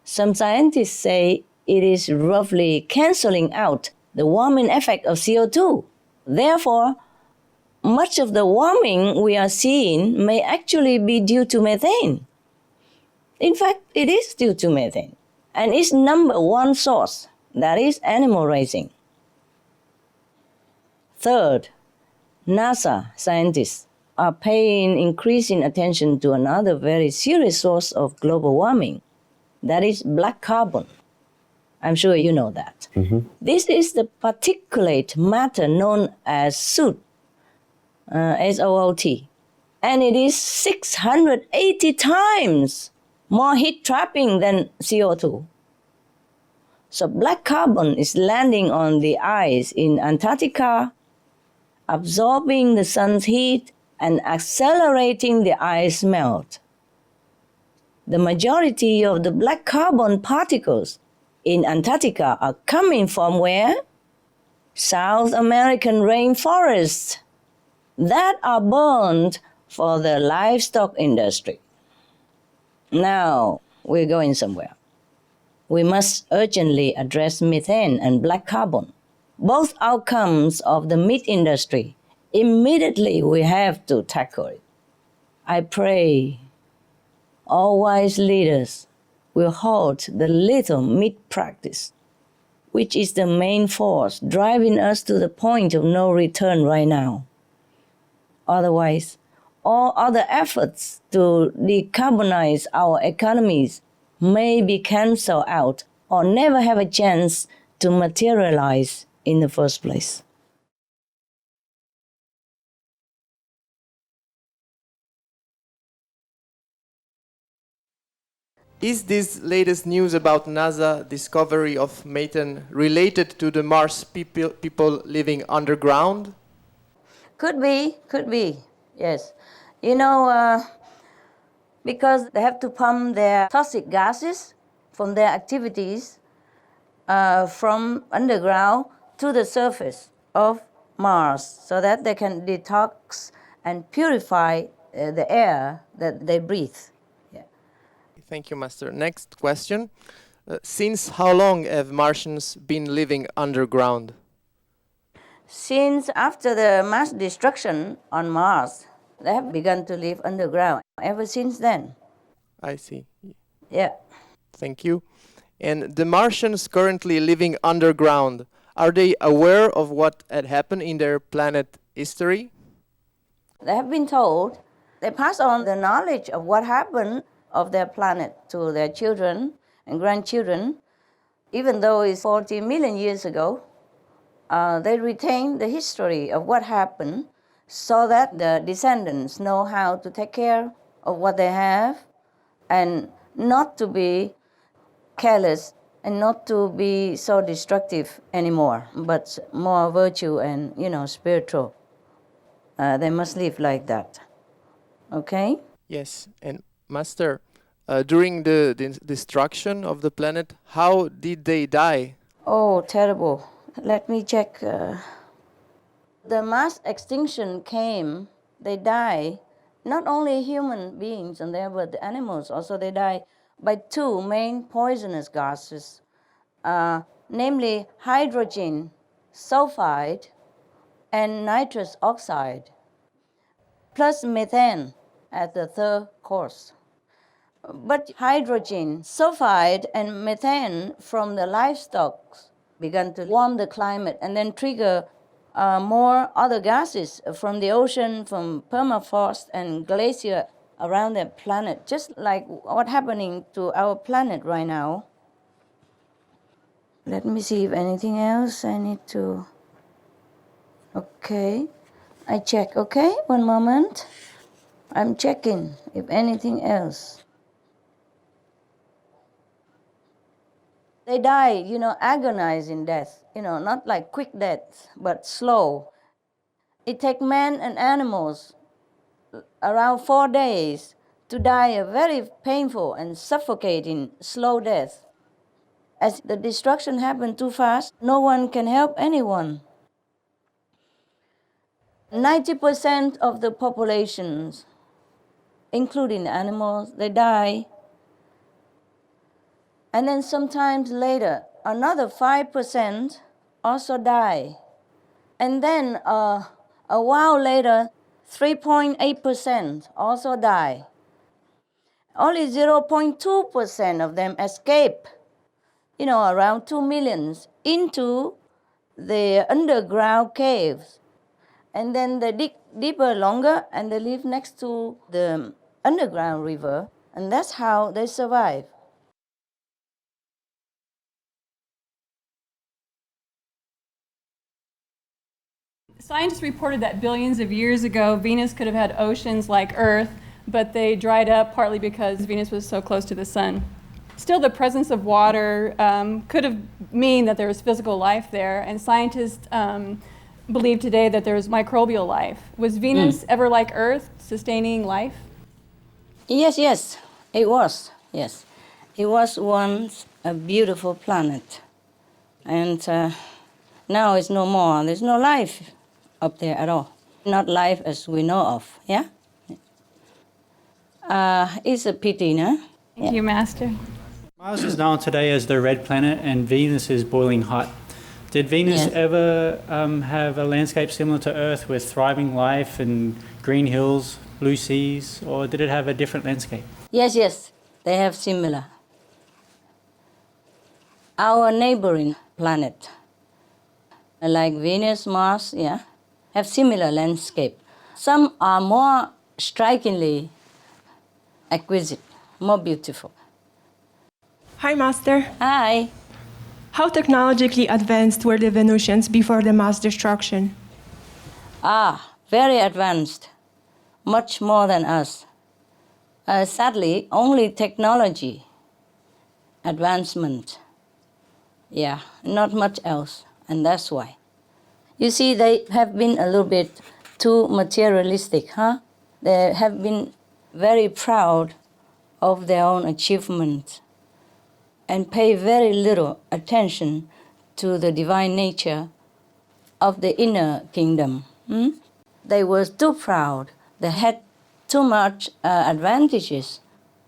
Some scientists say it is roughly canceling out the warming effect of CO2. Therefore, much of the warming we are seeing may actually be due to methane. In fact, it is due to methane, and its number one source, that is animal raising. Third, NASA scientists are paying increasing attention to another very serious source of global warming, that is black carbon. I'm sure you know that. This is the particulate matter known as soot, SOOT, and it is 680 times more heat trapping than CO2. So black carbon is landing on the ice in Antarctica, absorbing the sun's heat and accelerating the ice melt. The majority of the black carbon particles in Antarctica are coming from where? South American rainforests that are burned for the livestock industry. Now we're going somewhere. We must urgently address methane and black carbon, both outcomes of the meat industry. Immediately we have to tackle it. I pray all wise leaders will halt the lethal meat practice, which is the main force driving us to the point of no return right now. Otherwise, all other efforts to decarbonize our economies may be cancelled out or never have a chance to materialize in the first place. Is this latest news about NASA discovery of methane related to the Mars people living underground? Could be, yes. You know, because they have to pump their toxic gases from their activities from underground to the surface of Mars so that they can detox and purify the air that they breathe. Thank you, Master. Next question. Since how long have Martians been living underground? Since after the mass destruction on Mars, they have begun to live underground ever since then. I see. Yeah. Thank you. And the Martians currently living underground, are they aware of what had happened in their planet history? They have been told. They pass on the knowledge of what happened of their planet to their children and grandchildren. Even though it's 40 million years ago, they retain the history of what happened so that the descendants know how to take care of what they have and not to be careless and not to be so destructive anymore, but more virtue and, spiritual. They must live like that. Okay? Yes, and Master, during the destruction of the planet, how did they die? Oh, terrible. Let me check. The mass extinction came, they die, not only human beings and there, but the animals also, they die by two main poisonous gases, namely hydrogen sulfide and nitrous oxide, plus methane as the third cause. But hydrogen sulfide and methane from the livestock began to warm the climate and then trigger more other gases from the ocean, from permafrost and glacier around the planet, just like what's happening to our planet right now. Let me see if anything else I need to... Okay, I check, okay? One moment. I'm checking if anything else. They die, agonizing death, not like quick death, but slow. It takes men and animals around 4 days to die a very painful and suffocating slow death. As the destruction happened too fast, no one can help anyone. 90% of the populations, including the animals, they die. And then sometimes later, another 5% also die. And then a while later, 3.8% also die. Only 0.2% of them escape, around 2 million, into the underground caves. And then they dig deeper, longer, and they live next to the underground river. And that's how they survive. Scientists reported that billions of years ago, Venus could have had oceans like Earth, but they dried up partly because Venus was so close to the sun. Still, the presence of water could have mean that there was physical life there, and scientists believe today that there was microbial life. Was Venus ever like Earth, sustaining life? Yes, it was, yes. It was once a beautiful planet, and now it's no more. There's no life up there at all. Not life as we know of, yeah? It's a pity, no? Thank you, Master. Mars is known today as the red planet and Venus is boiling hot. Did Venus ever have a landscape similar to Earth with thriving life and green hills, blue seas, or did it have a different landscape? Yes, they have similar. Our neighboring planet, like Venus, Mars, have similar landscape. Some are more strikingly exquisite, more beautiful. Hi, Master. Hi. How technologically advanced were the Venusians before the mass destruction? Very advanced, much more than us. Sadly, only technology advancement. Not much else, and that's why. You see, they have been a little bit too materialistic, huh? They have been very proud of their own achievement and pay very little attention to the divine nature of the inner kingdom. They were too proud. They had too much advantages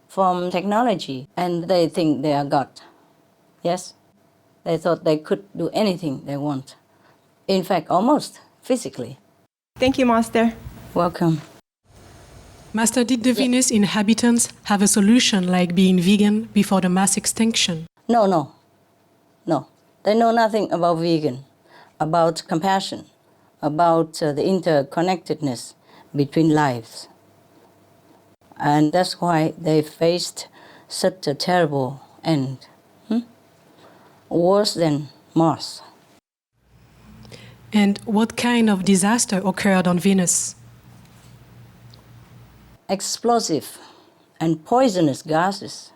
from technology, and they think they are God. Yes? They thought they could do anything they want. In fact, almost physically. Thank you, Master. Welcome. Master, did the Venus inhabitants have a solution like being vegan before the mass extinction? No. They know nothing about vegan, about compassion, about the interconnectedness between lives. And that's why they faced such a terrible end. Worse than Mars. And what kind of disaster occurred on Venus? Explosive and poisonous gases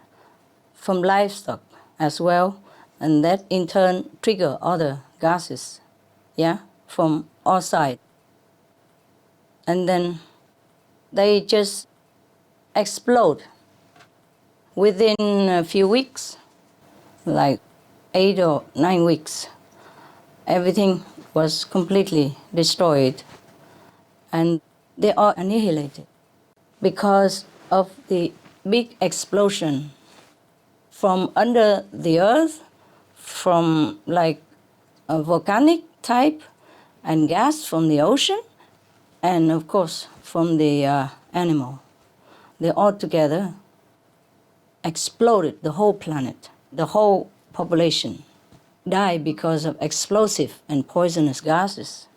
from livestock as well, and that in turn trigger other gases, from all sides. And then they just explode within a few weeks, like 8 or 9 weeks. Everything was completely destroyed, and they are annihilated because of the big explosion from under the earth, from like a volcanic type, and gas from the ocean, and of course from the animal. They all together exploded the whole planet. The whole population died because of explosive and poisonous gases.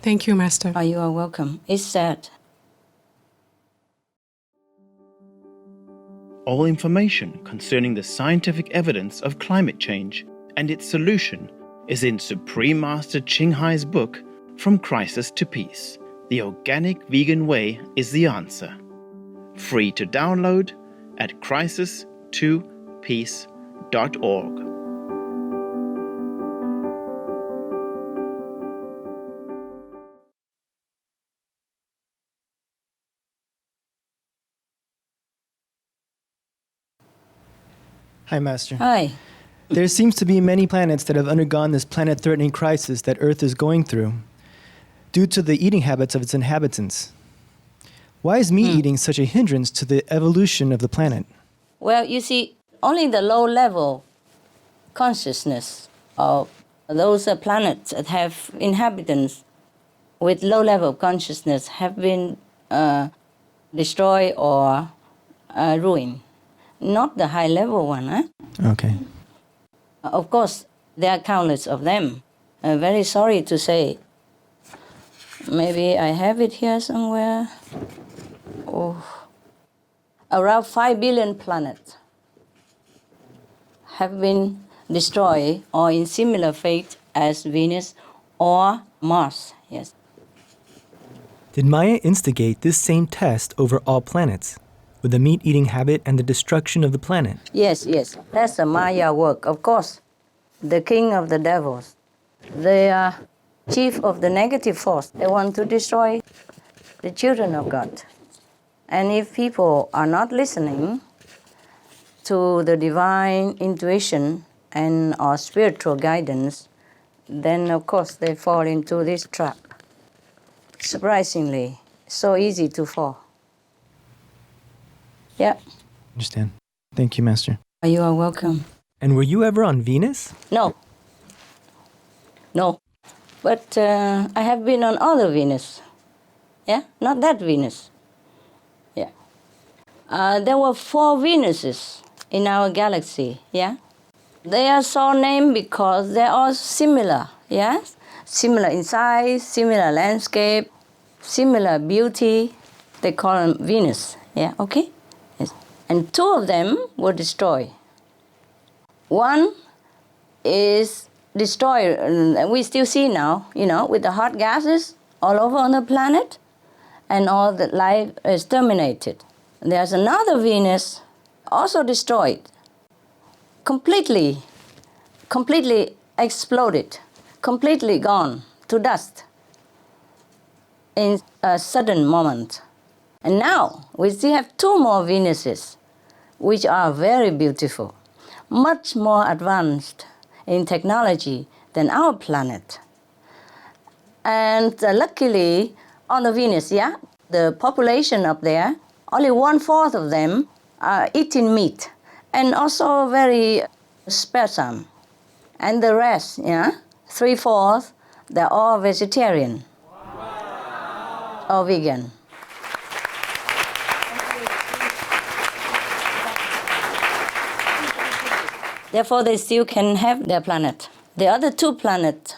Thank you, Master. You are welcome. It's sad. All information concerning the scientific evidence of climate change and its solution is in Supreme Master Ching Hai's book, From Crisis to Peace. The organic vegan way is the answer. Free to download at crisis2peace.org. Hi, Master. Hi. There seems to be many planets that have undergone this planet-threatening crisis that Earth is going through due to the eating habits of its inhabitants. Why is meat eating such a hindrance to the evolution of the planet? Well, you see, only the low-level consciousness of those planets that have inhabitants with low-level consciousness have been destroyed or ruined. Not the high-level one, eh? Okay. Of course, there are countless of them. Very sorry to say. Maybe I have it here somewhere. Oh. Around 5 billion planets have been destroyed or in similar fate as Venus or Mars, yes. Did Maya instigate this same test over all planets, with the meat-eating habit and the destruction of the planet? Yes, yes. That's the Maya work, of course. The king of the devils. They are chief of the negative force. They want to destroy the children of God. And if people are not listening to the divine intuition and our spiritual guidance, then of course they fall into this trap. Surprisingly, so easy to fall. Yeah. Understand. Thank you, Master. You are welcome. And were you ever on Venus? No. No. But I have been on other Venus. Yeah? Not that Venus. Yeah. There were 4 Venuses in our galaxy. Yeah? They are so named because they are similar. Yes? Similar in size, similar landscape, similar beauty. They call them Venus. Yeah? Okay? Yes. And 2 of them were destroyed. One is destroyed, we still see now, with the hot gases all over on the planet, and all the life is terminated. There's another Venus also destroyed, completely exploded, completely gone to dust in a sudden moment. And now we still have 2 more Venuses, which are very beautiful, much more advanced in technology than our planet. And luckily, on the Venus, the population up there, only 1/4 of them are eating meat, and also very sparsome. And the rest, 3/4, they're all vegetarian or vegan. Therefore, they still can have their planet. The other 2 planets,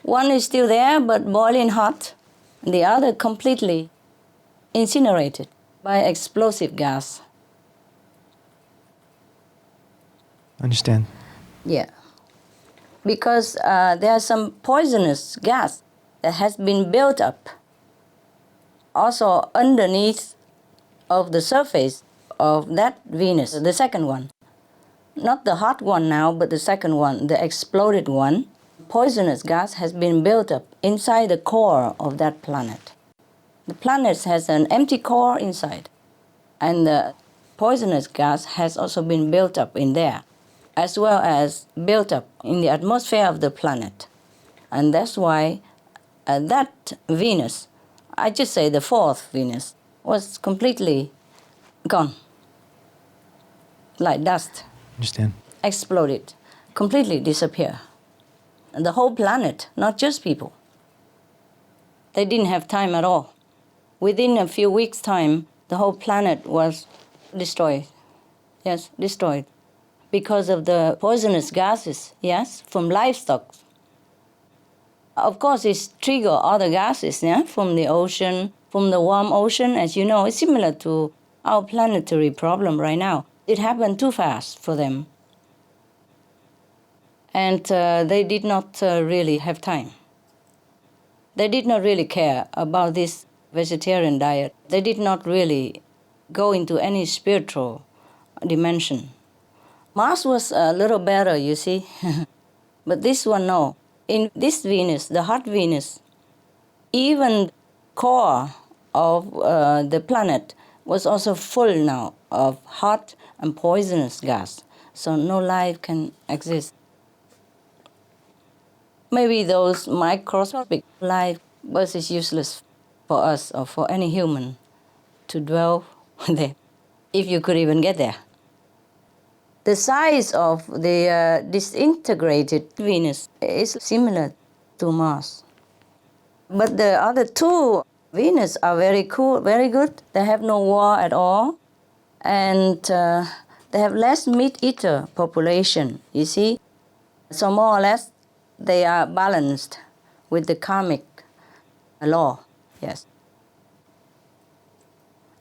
one is still there but boiling hot, and the other completely incinerated by explosive gas. Understand. Yeah. Because there are some poisonous gas that has been built up also underneath of the surface of that Venus, the second one. Not the hot one now, but the second one, the exploded one. Poisonous gas has been built up inside the core of that planet. The planet has an empty core inside, and the poisonous gas has also been built up in there, as well as built up in the atmosphere of the planet. And that's why that Venus, I just say the 4th Venus, was completely gone, like dust. Understand. Exploded, completely disappear. And the whole planet, not just people. They didn't have time at all. Within a few weeks' time, the whole planet was destroyed. Yes, destroyed. Because of the poisonous gases, yes, from livestock. Of course, it's trigger other gases, from the ocean, from the warm ocean. As you know, it's similar to our planetary problem right now. It happened too fast for them. And they did not really have time. They did not really care about this vegetarian diet. They did not really go into any spiritual dimension. Mars was a little better, you see. But this one, no. In this Venus, the hot Venus, even core of the planet was also full now of hot and poisonous gas. So no life can exist. Maybe those microscopic life, but it's useless for us or for any human to dwell there, if you could even get there. The size of the disintegrated Venus is similar to Mars. But the other two Venus are very cool, very good. They have no war at all. And they have less meat-eater population, you see. So more or less, they are balanced with the karmic law, yes.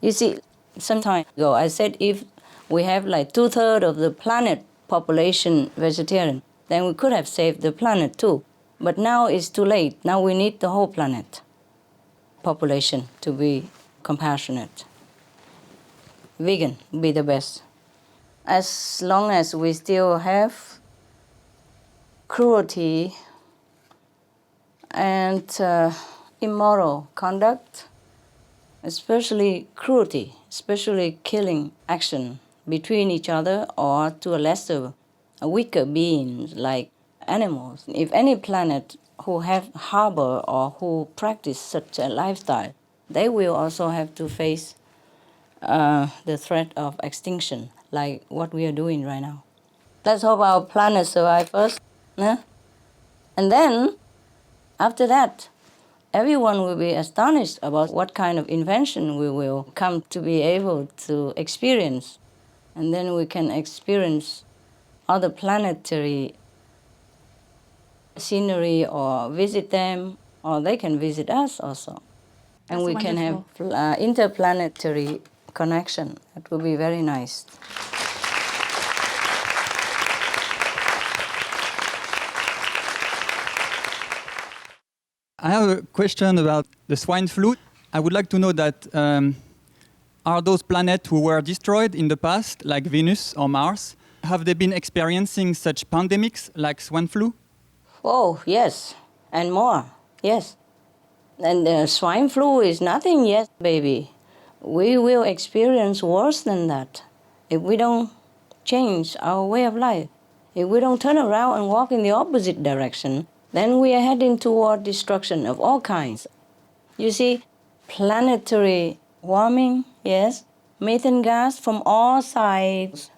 You see, some time ago, I said if we have like 2/3 of the planet population vegetarian, then we could have saved the planet too. But now it's too late. Now we need the whole planet population to be compassionate. Vegan would be the best. As long as we still have cruelty and immoral conduct, especially cruelty, especially killing action between each other or to a lesser, weaker beings like animals. If any planet who have harbor or who practice such a lifestyle, they will also have to face the threat of extinction, like what we are doing right now. Let's hope our planet survives first. And then, after that, everyone will be astonished about what kind of invention we will come to be able to experience. And then we can experience other planetary scenery or visit them, or they can visit us also. And we can have interplanetary connection. It will be very nice. I have a question about the swine flu. I would like to know that are those planets who were destroyed in the past, like Venus or Mars, have they been experiencing such pandemics like swine flu? Oh, yes, and more, yes. And the swine flu is nothing yet, baby. We will experience worse than that if we don't change our way of life. If we don't turn around and walk in the opposite direction, then we are heading toward destruction of all kinds. You see, planetary warming, yes, methane gas from all sides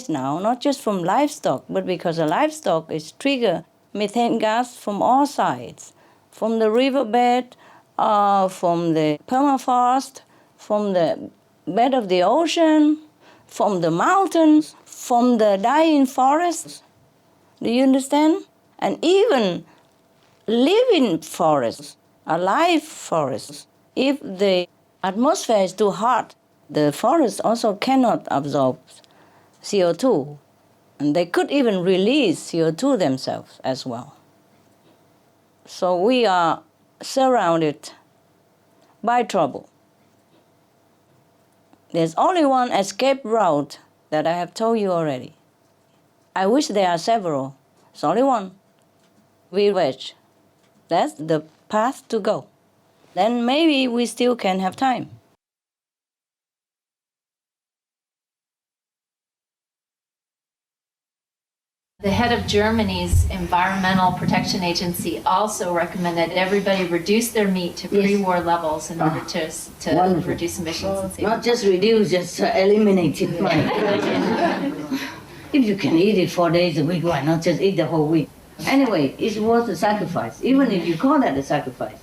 now, not just from livestock, but because the livestock is trigger methane gas from all sides, from the riverbed, from the permafrost, from the bed of the ocean, from the mountains, from the dying forests. Do you understand? And even living forests, alive forests, if the atmosphere is too hot, the forests also cannot absorb CO2. And they could even release CO2 themselves as well. So we are surrounded by trouble. There's only one escape route that I have told you already. I wish there are several. It's only one. We wedge. That's the path to go. Then maybe we still can have time. The head of Germany's Environmental Protection Agency also recommended everybody reduce their meat to pre-war levels in order to reduce emissions. And Not just reduce, just eliminate it. If you can eat it 4 days a week, why not just eat the whole week? Anyway, it's worth the sacrifice, even if you call that a sacrifice.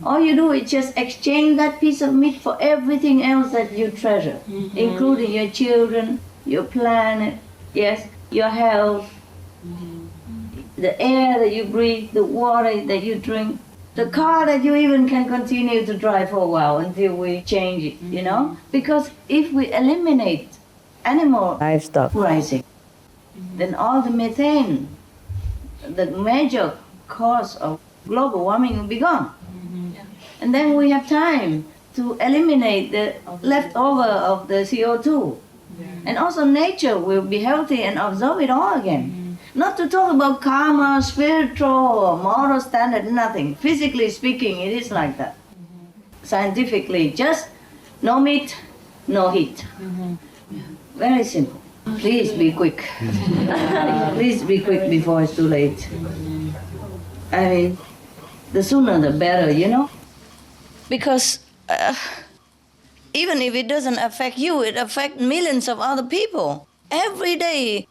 All you do is just exchange that piece of meat for everything else that you treasure, including your children, your planet, yes, your health, the air that you breathe, the water that you drink, the car that you even can continue to drive for a while until we change it, you know? Because if we eliminate animal livestock rising, then all the methane, the major cause of global warming, will be gone. And then we have time to eliminate the leftover of the CO2. And also nature will be healthy and absorb it all again. Not to talk about karma, spiritual or moral standard, nothing. Physically speaking, it is like that. Scientifically, just no meat, no heat. Very simple. Please be quick. Please be quick before it's too late. I mean, the sooner the better, you know? Because even if it doesn't affect you, it affects millions of other people. Every day,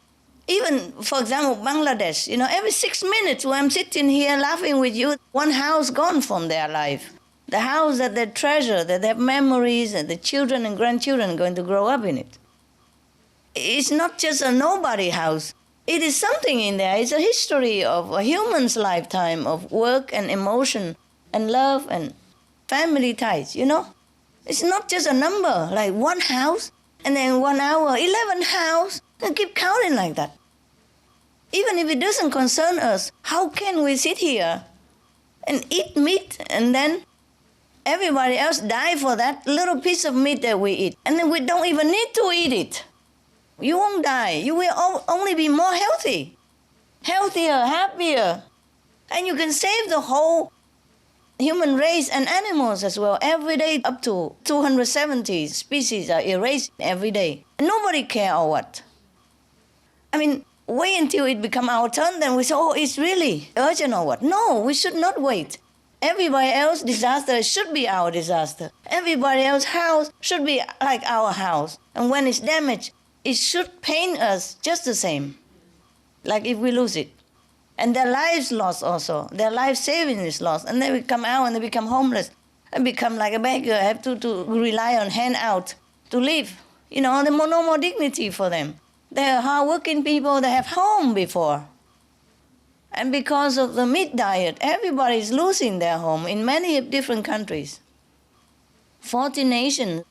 even, for example, Bangladesh, you know, every 6 minutes when I'm sitting here laughing with you, one house gone from their life. The house that they treasure, that they have memories, and the children and grandchildren are going to grow up in it. It's not just a nobody house. It is something in there. It's a history of a human's lifetime of work and emotion and love and family ties, you know? It's not just a number, like one house, and then 1 hour, 11 house, and keep counting like that. Even if it doesn't concern us, how can we sit here and eat meat and then everybody else die for that little piece of meat that we eat? And then we don't even need to eat it. You won't die. You will only be more healthy, healthier, happier. And you can save the whole human race and animals as well. Every day, up to 270 species are erased every day. Nobody care or what. I mean, wait until it become our turn, then we say, oh, it's really urgent or what? No, we should not wait. Everybody else's disaster should be our disaster. Everybody else's house should be like our house. And when it's damaged, it should pain us just the same, like if we lose it. And their lives lost also. Their life saving is lost. And they come out and they become homeless and become like a beggar, have to rely on handout to live. You know, there's no more dignity for them. They're hardworking people, they have home before. And because of the meat diet, everybody is losing their home in many different countries. 40 nations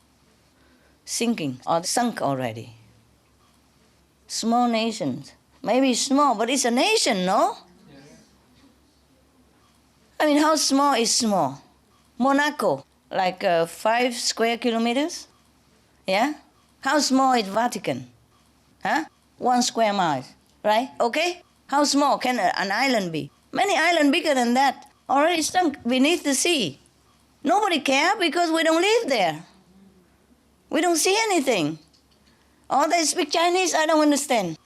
sinking or sunk already. Small nations. Maybe small, but it's a nation, no? Yes. I mean, how small is small? Monaco, like 5 square kilometers? Yeah? How small is Vatican? Huh? 1 square mile, right? Okay? How small can an island be? Many islands bigger than that already sunk beneath the sea. Nobody cares because we don't live there. We don't see anything. Oh, they speak Chinese, I don't understand.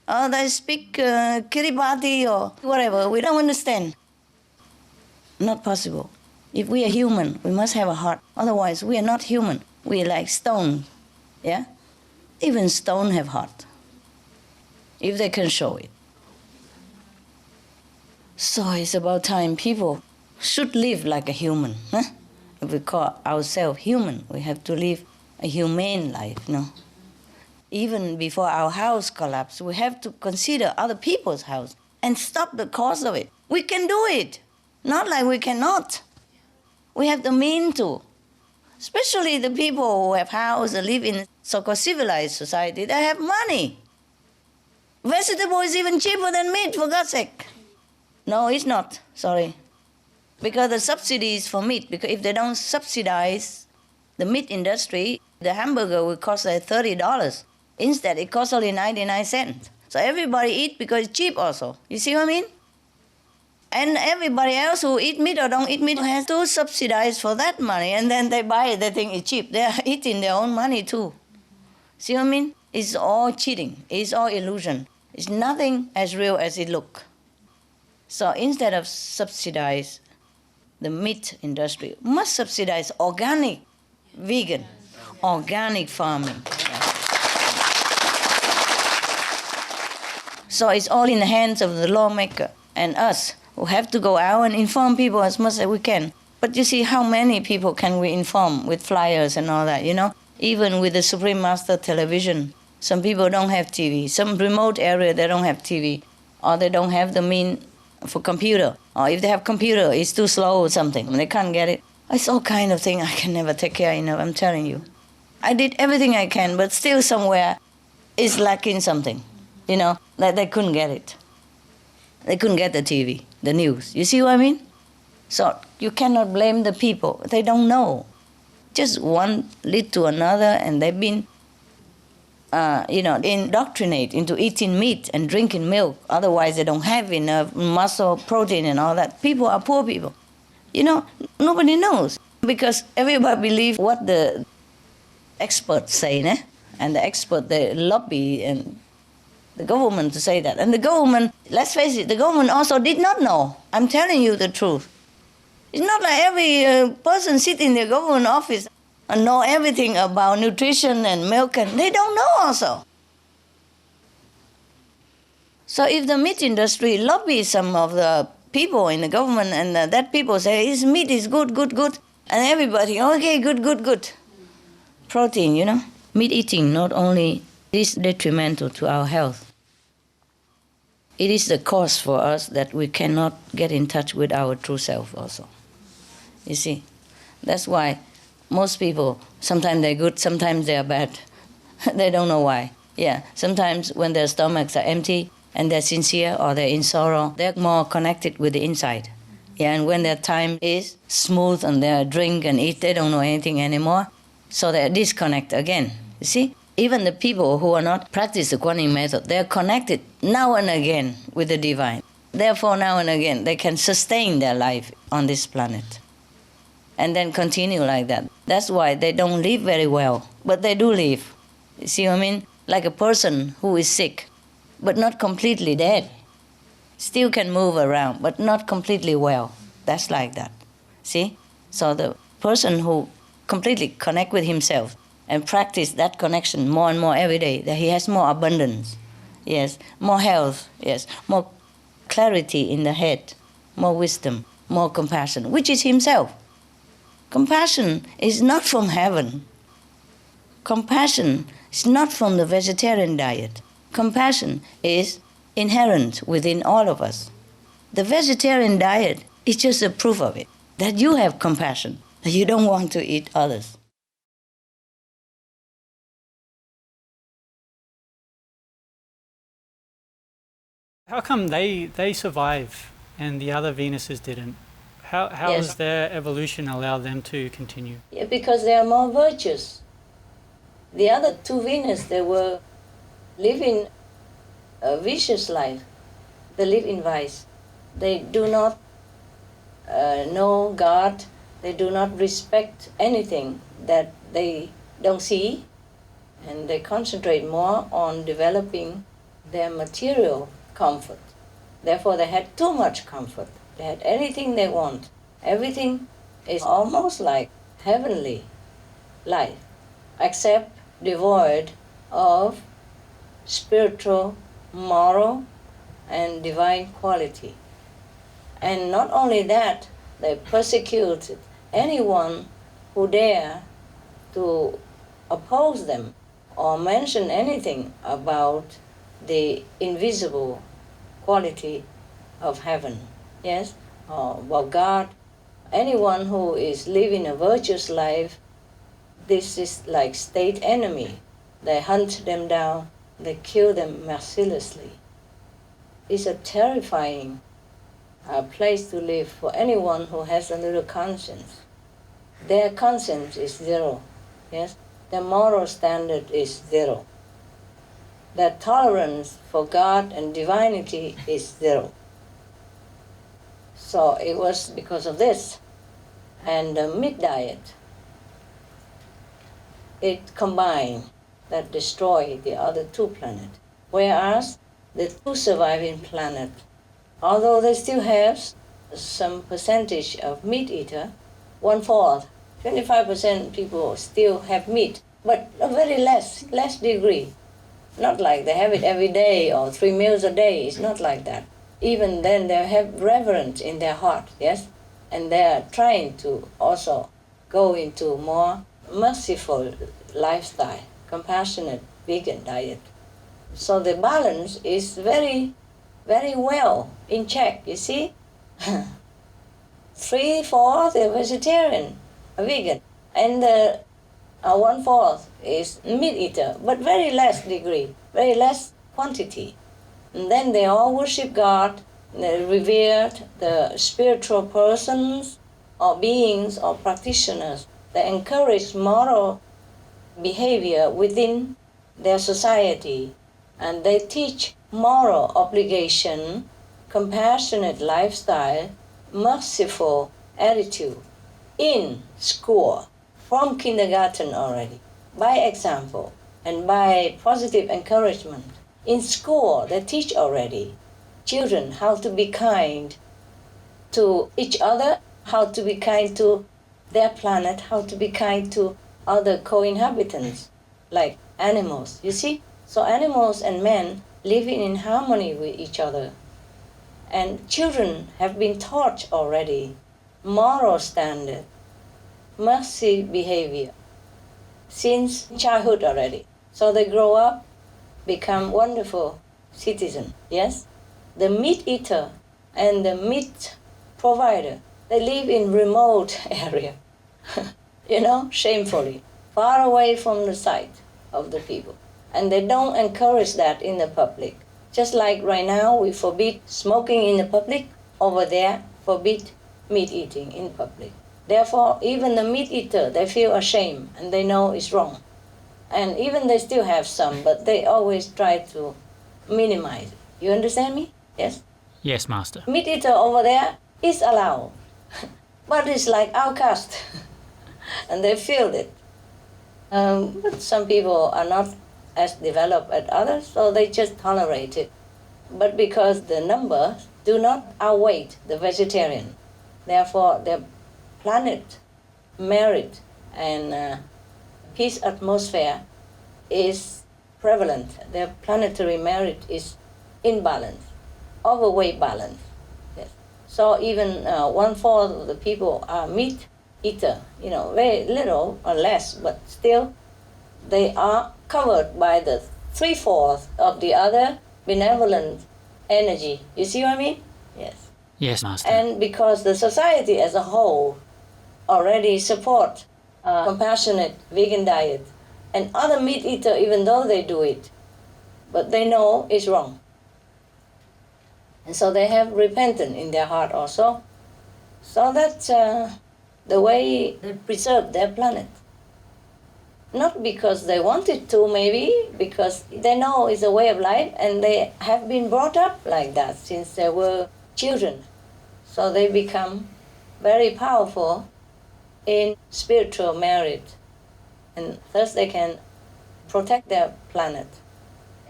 Oh, they speak Kiribati or whatever, we don't understand. Not possible. If we are human, we must have a heart. Otherwise, we are not human. We are like stone, yeah? Even stone have heart, if they can show it. So it's about time people should live like a human. Huh? If we call ourselves human, we have to live a humane life, no? Even before our house collapses, we have to consider other people's house and stop the cause of it. We can do it. Not like we cannot. We have the means to. Especially the people who have house and live in so-called civilized society, they have money. Vegetable is even cheaper than meat, for God's sake. No, it's not. Sorry. Because the subsidy is for meat. Because if they don't subsidize the meat industry, the hamburger will cost like $30. Instead, it costs only 99 cents. So everybody eat because it's cheap also. You see what I mean? And everybody else who eat meat or don't eat meat has to subsidize for that money. And then they buy it, they think it's cheap. They're eating their own money too. See what I mean? It's all cheating. It's all illusion. It's nothing as real as it looks. So instead of subsidize the meat industry, must subsidize organic, vegan, organic farming. So it's all in the hands of the lawmaker and us who have to go out and inform people as much as we can. But you see, how many people can we inform with flyers and all that, you know? Even with the Supreme Master television, some people don't have TV. Some remote area, they don't have TV. Or they don't have the mean for computer. Or if they have computer, it's too slow or something. They can't get it. It's all kind of thing I can never take care enough, I'm telling you. I did everything I can, but still somewhere it's lacking something. You know, that they couldn't get it. They couldn't get the TV, the news. You see what I mean? So you cannot blame the people. They don't know. Just one lead to another, and they've been, indoctrinated into eating meat and drinking milk. Otherwise, they don't have enough muscle, protein, and all that. People are poor people. You know, nobody knows because everybody believes what the experts say, né? And the expert, they lobby and the government to say that. And the government, let's face it, the government also did not know. I'm telling you the truth. It's not like every person sitting in the government office and know everything about nutrition and milk, and they don't know also. So if the meat industry lobbies some of the people in the government and that people say, his meat is good, good, good, and everybody, okay, good, good, good. Protein, you know. Meat eating not only is detrimental to our health, it is the cause for us that we cannot get in touch with our true self also. You see, that's why most people, sometimes they're good, sometimes they're bad. They don't know why. Yeah, sometimes when their stomachs are empty and they're sincere or they're in sorrow, they're more connected with the inside. Yeah, and when their time is smooth and they drink and eat, they don't know anything anymore. So they disconnect again. You see, even the people who are not practice the Kuan Yin method, they're connected now and again with the divine. Therefore, now and again, they can sustain their life on this planet and then continue like that. That's why they don't live very well, but they do live. You see what I mean? Like a person who is sick, but not completely dead. Still can move around, but not completely well. That's like that. See? So the person who completely connect with himself and practice that connection more and more every day, that he has more abundance, yes, more health, yes, more clarity in the head, more wisdom, more compassion, which is himself. Compassion is not from heaven. Compassion is not from the vegetarian diet. Compassion is inherent within all of us. The vegetarian diet is just a proof of it, that you have compassion, that you don't want to eat others. How come they survive and the other Venuses didn't? How Yes. has their evolution allowed them to continue? Yeah, because they are more virtuous. The other two Venus, they were living a vicious life. They live in vice. They do not know God. They do not respect anything that they don't see. And they concentrate more on developing their material comfort. Therefore, they had too much comfort. They had anything they want. Everything is almost like heavenly life, except devoid of spiritual, moral, and divine quality. And not only that, they persecuted anyone who dare to oppose them or mention anything about the invisible quality of heaven, yes, or about God. Anyone who is living a virtuous life, this is like state enemy. They hunt them down, they kill them mercilessly. It's a terrifying place to live for anyone who has a little conscience. Their conscience is zero, yes? Their moral standard is zero. Their tolerance for God and divinity is zero. So it was because of this. And the meat diet, it combined that destroyed the other two planets. Whereas the two surviving planets, although they still have some percentage of meat eater, 1/4, 25% people still have meat, but a very less degree. Not like they have it every day or 3 meals a day. It's not like that. Even then, they have reverence in their heart, yes? And they are trying to also go into more merciful lifestyle, compassionate vegan diet. So the balance is very, very well in check, you see? 3/4 are vegetarian, vegan, and 1/4 is meat eater, but very less degree, very less quantity. And then they all worship God, they revered the spiritual persons or beings or practitioners. They encourage moral behavior within their society, and they teach moral obligation, compassionate lifestyle, merciful attitude in school from kindergarten already, by example and by positive encouragement. In school, they teach already children how to be kind to each other, how to be kind to their planet, how to be kind to other co-inhabitants, like animals, you see? So animals and men living in harmony with each other. And children have been taught already moral standard, mercy behavior, since childhood already. So they grow up, become wonderful citizens, yes? The meat eater and the meat provider, they live in remote area, shamefully, far away from the sight of the people. And they don't encourage that in the public. Just like right now we forbid smoking in the public, over there forbid meat eating in public. Therefore, even the meat eater, they feel ashamed and they know it's wrong. And even they still have some, but they always try to minimize it. You understand me? Yes? Yes, Master. Meat eater over there is allowed, but it's like outcast, and they feel it. But some people are not as developed as others, so they just tolerate it. But because the numbers do not outweigh the vegetarian, therefore their planet merit and peace atmosphere is prevalent. Their planetary merit is in balance, overweight balance. Yes. So even 1/4 of the people are meat eater, very little or less, but still they are covered by the 3/4 of the other benevolent energy. You see what I mean? Yes. Yes, Master. And because the society as a whole already support compassionate vegan diet, and other meat eater, even though they do it, but they know it's wrong. And so they have repentance in their heart also. So that's the way they preserve their planet. Not because they wanted to, maybe, because they know it's a way of life and they have been brought up like that since they were children. So they become very powerful in spiritual merit, and thus they can protect their planet.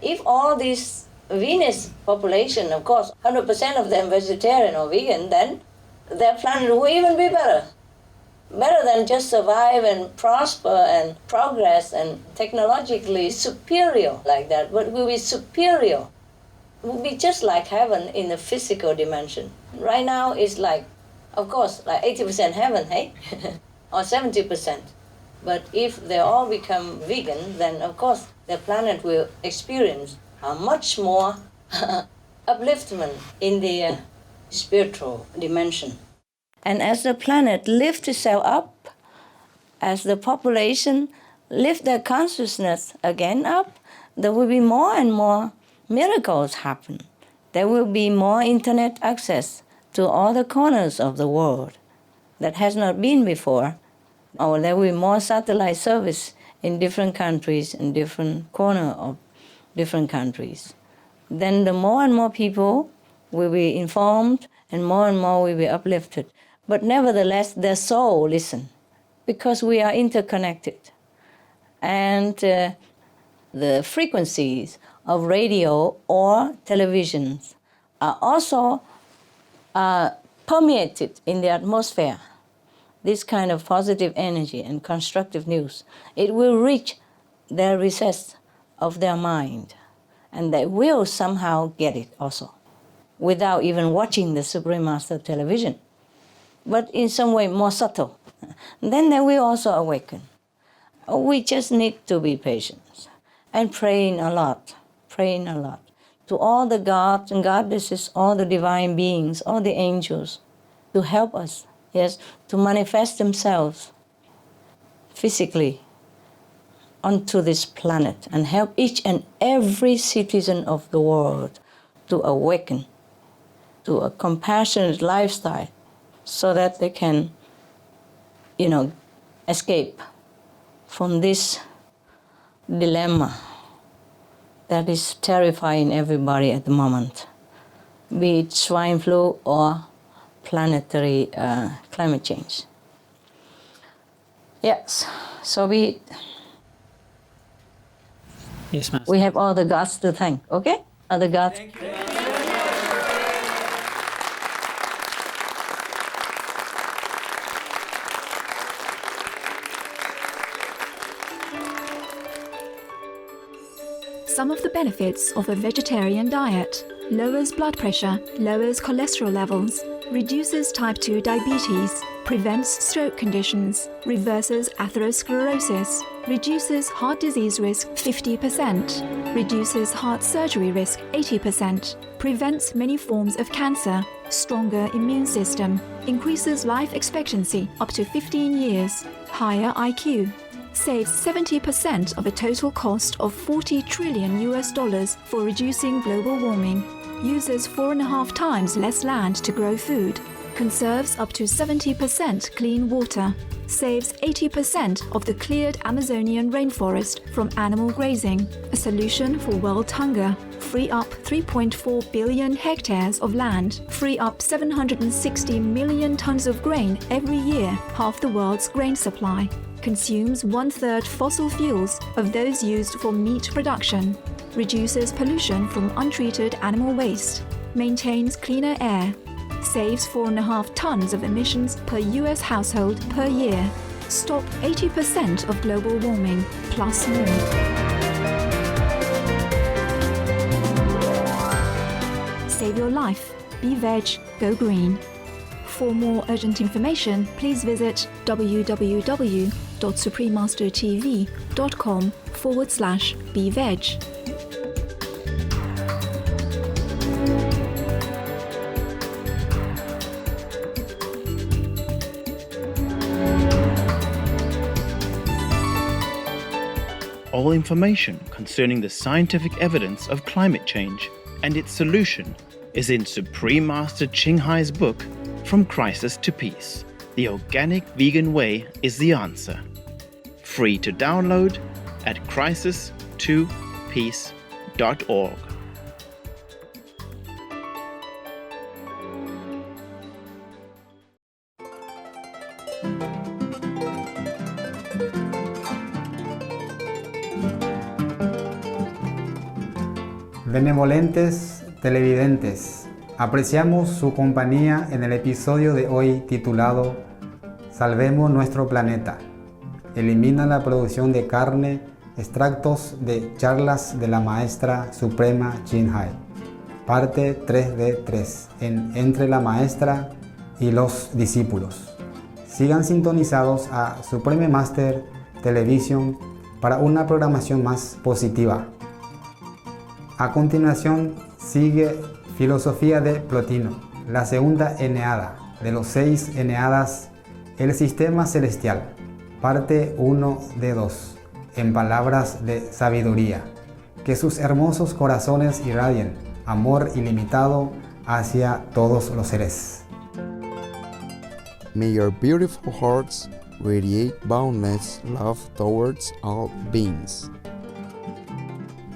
If all this Venus population, of course, 100% of them vegetarian or vegan, then their planet will even be better. Better than just survive and prosper and progress and technologically superior like that, but will be superior. It will be just like heaven in the physical dimension. Right now it's like, of course, like 80% heaven, hey? Or 70%. But if they all become vegan, then of course the planet will experience a much more upliftment in the spiritual dimension. And as the planet lifts itself up, as the population lift their consciousness again up, there will be more and more miracles happen. There will be more internet access to all the corners of the world that has not been before. Or there will be more satellite service in different countries, in different corners of different countries. Then the more and more people will be informed and more will be uplifted. But nevertheless, their soul listen, because we are interconnected. And the frequencies of radio or televisions are also permeated in the atmosphere. This kind of positive energy and constructive news, it will reach the recess of their mind, and they will somehow get it also, without even watching the Supreme Master television, but in some way more subtle. Then they will also awaken. We just need to be patient and praying a lot to all the gods and goddesses, all the divine beings, all the angels to help us, yes, to manifest themselves physically onto this planet and help each and every citizen of the world to awaken to a compassionate lifestyle so that they can, escape from this dilemma that is terrifying everybody at the moment, be it swine flu or planetary climate change. Yes, so be it. Yes, Master. We have all the gods to thank, okay? Other gods. Some of the benefits of a vegetarian diet: lowers blood pressure, lowers cholesterol levels, reduces type 2 diabetes, prevents stroke conditions, reverses atherosclerosis, reduces heart disease risk 50%, reduces heart surgery risk 80%, prevents many forms of cancer, stronger immune system, increases life expectancy up to 15 years, higher IQ, saves 70% of a total cost of $40 trillion for reducing global warming, uses 4.5 times less land to grow food, conserves up to 70% clean water, saves 80% of the cleared Amazonian rainforest from animal grazing, a solution for world hunger, free up 3.4 billion hectares of land, free up 760 million tons of grain every year, half the world's grain supply, consumes 1/3 fossil fuels of those used for meat production, reduces pollution from untreated animal waste, maintains cleaner air, saves 4.5 tons of emissions per US household per year, stop 80% of global warming, plus more. Save your life. Be veg, go green. For more urgent information, please visit www.suprememastertv.com/beveg. All information concerning the scientific evidence of climate change and its solution is in Supreme Master Ching Hai's book, From Crisis to Peace. The organic vegan way is the answer. Free to download at crisis2peace.org. Benevolentes televidentes, apreciamos su compañía en el episodio de hoy titulado Salvemos Nuestro Planeta. Elimina la producción de carne, extractos de charlas de la Maestra Suprema Ching Hai. Parte 3 de 3 en Entre la Maestra y los discípulos. Sigan sintonizados a Supreme Master Television para una programación más positiva. A continuación sigue Filosofía de Plotino, la segunda eneada de los 6 eneadas, el sistema celestial, parte 1 de 2, en palabras de sabiduría. Que sus hermosos corazones irradien amor ilimitado hacia todos los seres. May your beautiful hearts radiate boundless love towards all beings.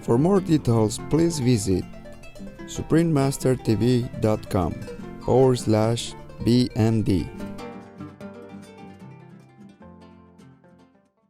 For more details, please visit suprememastertv.com/BMD.